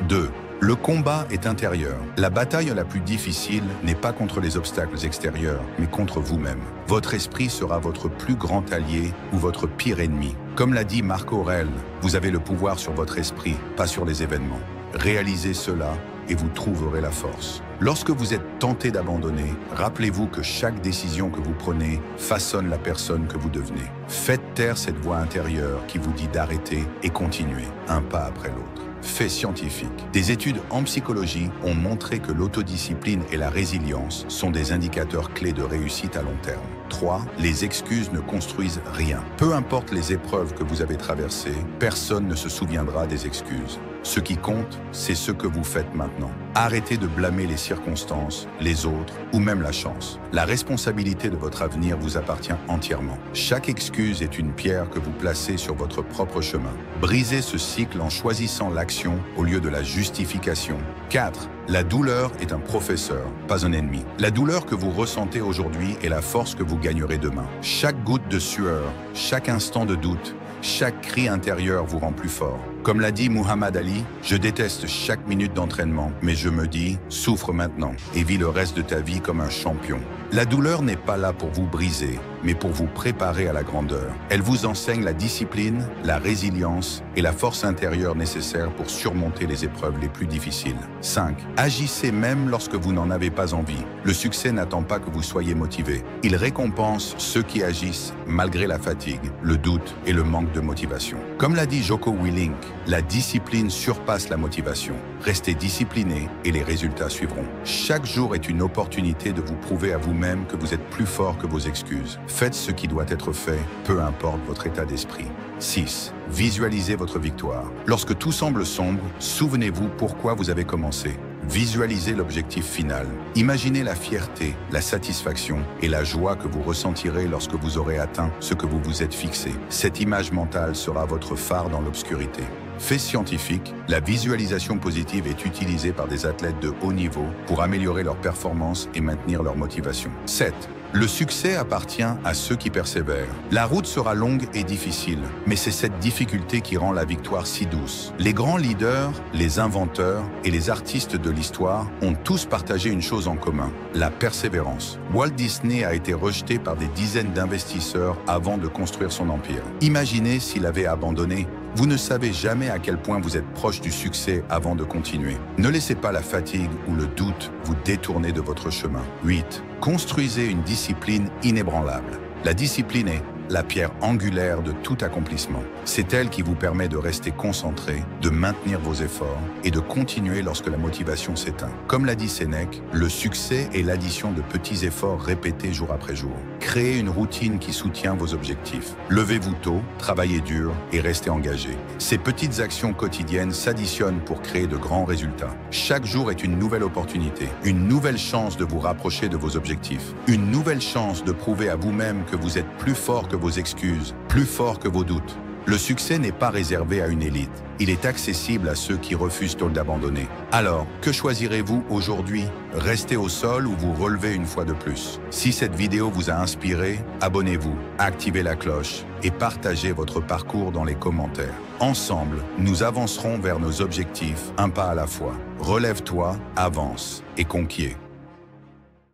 2. Le combat est intérieur. La bataille la plus difficile n'est pas contre les obstacles extérieurs, mais contre vous-même. Votre esprit sera votre plus grand allié ou votre pire ennemi. Comme l'a dit Marc Aurèle, vous avez le pouvoir sur votre esprit, pas sur les événements. Réalisez cela et vous trouverez la force. Lorsque vous êtes tenté d'abandonner, rappelez-vous que chaque décision que vous prenez façonne la personne que vous devenez. Faites taire cette voix intérieure qui vous dit d'arrêter et continuer, un pas après l'autre. Fait scientifique. Des études en psychologie ont montré que l'autodiscipline et la résilience sont des indicateurs clés de réussite à long terme. 3. Les excuses ne construisent rien. Peu importe les épreuves que vous avez traversées, personne ne se souviendra des excuses. Ce qui compte, c'est ce que vous faites maintenant. Arrêtez de blâmer les circonstances, les autres ou même la chance. La responsabilité de votre avenir vous appartient entièrement. Chaque excuse est une pierre que vous placez sur votre propre chemin. Brisez ce cycle en choisissant l'action au lieu de la justification. 4. La douleur est un professeur, pas un ennemi. La douleur que vous ressentez aujourd'hui est la force que vous gagnerez demain. Chaque goutte de sueur, chaque instant de doute, chaque cri intérieur vous rend plus fort. Comme l'a dit Muhammad Ali, je déteste chaque minute d'entraînement, mais je me dis, souffre maintenant et vis le reste de ta vie comme un champion. La douleur n'est pas là pour vous briser, mais pour vous préparer à la grandeur. Elle vous enseigne la discipline, la résilience et la force intérieure nécessaires pour surmonter les épreuves les plus difficiles. 5. Agissez même lorsque vous n'en avez pas envie. Le succès n'attend pas que vous soyez motivé. Il récompense ceux qui agissent malgré la fatigue, le doute et le manque de motivation. Comme l'a dit Jocko Willink, la discipline surpasse la motivation. Restez discipliné et les résultats suivront. Chaque jour est une opportunité de vous prouver à vous-même que vous êtes plus fort que vos excuses. Faites ce qui doit être fait, peu importe votre état d'esprit. 6. Visualisez votre victoire. Lorsque tout semble sombre, souvenez-vous pourquoi vous avez commencé. Visualisez l'objectif final. Imaginez la fierté, la satisfaction et la joie que vous ressentirez lorsque vous aurez atteint ce que vous vous êtes fixé. Cette image mentale sera votre phare dans l'obscurité. Fait scientifique, la visualisation positive est utilisée par des athlètes de haut niveau pour améliorer leur performance et maintenir leur motivation. 7. Le succès appartient à ceux qui persévèrent. La route sera longue et difficile, mais c'est cette difficulté qui rend la victoire si douce. Les grands leaders, les inventeurs et les artistes de l'histoire ont tous partagé une chose en commun, la persévérance. Walt Disney a été rejeté par des dizaines d'investisseurs avant de construire son empire. Imaginez s'il avait abandonné. Vous ne savez jamais à quel point vous êtes proche du succès avant de continuer. Ne laissez pas la fatigue ou le doute vous détourner de votre chemin. 8. Construisez une discipline inébranlable. La discipline est la pierre angulaire de tout accomplissement. C'est elle qui vous permet de rester concentré, de maintenir vos efforts et de continuer lorsque la motivation s'éteint. Comme l'a dit Sénèque, le succès est l'addition de petits efforts répétés jour après jour. Créez une routine qui soutient vos objectifs. Levez-vous tôt, travaillez dur et restez engagé. Ces petites actions quotidiennes s'additionnent pour créer de grands résultats. Chaque jour est une nouvelle opportunité, une nouvelle chance de vous rapprocher de vos objectifs, une nouvelle chance de prouver à vous-même que vous êtes plus fort que vos excuses, plus fort que vos doutes. Le succès n'est pas réservé à une élite. Il est accessible à ceux qui refusent d'abandonner. Alors, que choisirez-vous aujourd'hui? Rester au sol ou vous relever une fois de plus? Si cette vidéo vous a inspiré, abonnez-vous, activez la cloche et partagez votre parcours dans les commentaires. Ensemble, nous avancerons vers nos objectifs un pas à la fois. Relève-toi, avance et conquiers.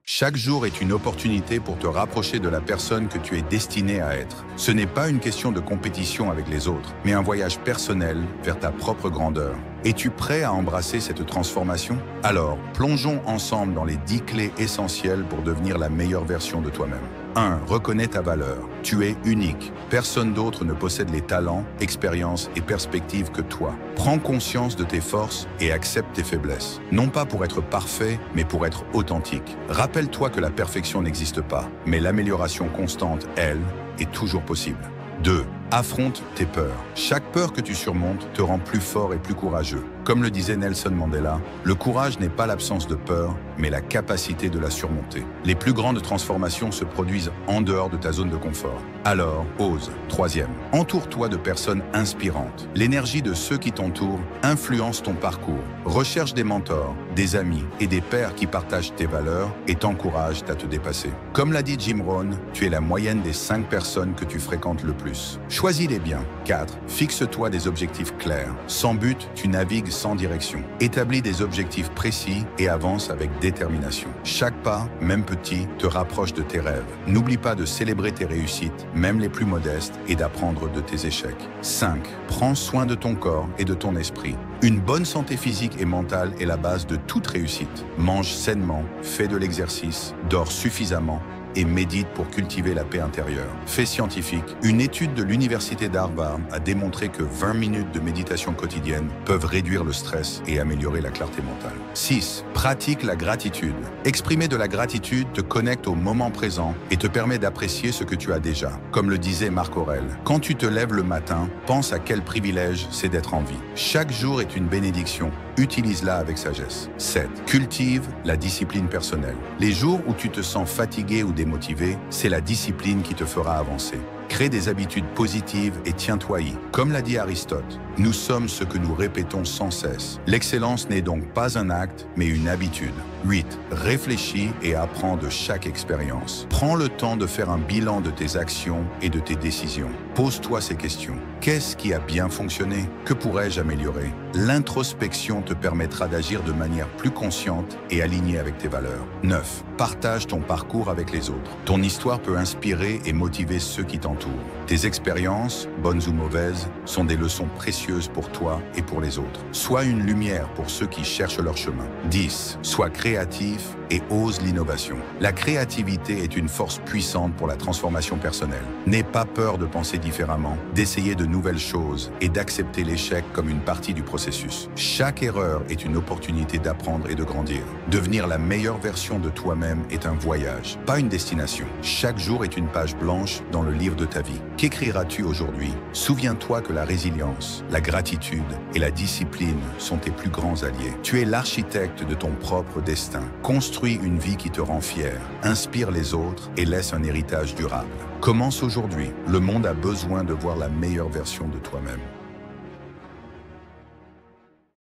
Chaque jour est une opportunité pour te rapprocher de la personne que tu es destiné à être. Ce n'est pas une question de compétition avec les autres, mais un voyage personnel vers ta propre grandeur. Es-tu prêt à embrasser cette transformation? Alors, plongeons ensemble dans les 10 clés essentielles pour devenir la meilleure version de toi-même. 1. Reconnais ta valeur. Tu es unique. Personne d'autre ne possède les talents, expériences et perspectives que toi. Prends conscience de tes forces et accepte tes faiblesses. Non pas pour être parfait, mais pour être authentique. Rappelle-toi que la perfection n'existe pas, mais l'amélioration constante, elle, est toujours possible. 2. Affronte tes peurs. Chaque peur que tu surmontes te rend plus fort et plus courageux. Comme le disait Nelson Mandela, le courage n'est pas l'absence de peur, mais la capacité de la surmonter. Les plus grandes transformations se produisent en dehors de ta zone de confort. Alors, ose. 3e. Entoure-toi de personnes inspirantes. L'énergie de ceux qui t'entourent influence ton parcours. Recherche des mentors, des amis et des pairs qui partagent tes valeurs et t'encouragent à te dépasser. Comme l'a dit Jim Rohn, tu es la moyenne des 5 personnes que tu fréquentes le plus. Choisis-les bien. 4. Fixe-toi des objectifs clairs. Sans but, tu navigues sans direction. Établis des objectifs précis et avance avec détermination. Chaque pas, même petit, te rapproche de tes rêves. N'oublie pas de célébrer tes réussites, même les plus modestes, et d'apprendre de tes échecs. 5. Prends soin de ton corps et de ton esprit. Une bonne santé physique et mentale est la base de toute réussite. Mange sainement, fais de l'exercice, dors suffisamment et médite pour cultiver la paix intérieure. Fait scientifique, une étude de l'université d'Harvard a démontré que 20 minutes de méditation quotidienne peuvent réduire le stress et améliorer la clarté mentale. 6. Pratique la gratitude. Exprimer de la gratitude te connecte au moment présent et te permet d'apprécier ce que tu as déjà. Comme le disait Marc Aurèle, quand tu te lèves le matin, pense à quel privilège c'est d'être en vie. Chaque jour est une bénédiction. Utilise-la avec sagesse. 7. Cultive la discipline personnelle. Les jours où tu te sens fatigué ou démotivé, c'est la discipline qui te fera avancer. Crée des habitudes positives et tiens-toi-y. Comme l'a dit Aristote, nous sommes ce que nous répétons sans cesse. L'excellence n'est donc pas un acte, mais une habitude. 8. Réfléchis et apprends de chaque expérience. Prends le temps de faire un bilan de tes actions et de tes décisions. Pose-toi ces questions. Qu'est-ce qui a bien fonctionné? Que pourrais-je améliorer? L'introspection te permettra d'agir de manière plus consciente et alignée avec tes valeurs. 9. Partage ton parcours avec les autres. Ton histoire peut inspirer et motiver ceux qui t'entourent. Tes expériences, bonnes ou mauvaises, sont des leçons précieuses pour toi et pour les autres. Sois une lumière pour ceux qui cherchent leur chemin. 10. Sois créatif et ose l'innovation. La créativité est une force puissante pour la transformation personnelle. N'aie pas peur de penser différemment, d'essayer de nouvelles choses et d'accepter l'échec comme une partie du processus. Chaque erreur est une opportunité d'apprendre et de grandir. Devenir la meilleure version de toi-même est un voyage, pas une destination. Chaque jour est une page blanche dans le livre de ta vie. Qu'écriras-tu aujourd'hui? Souviens-toi que la résilience, la gratitude et la discipline sont tes plus grands alliés. Tu es l'architecte de ton propre destin. Construis une vie qui te rend fier, inspire les autres et laisse un héritage durable. Commence aujourd'hui. Le monde a besoin de voir la meilleure version de toi-même.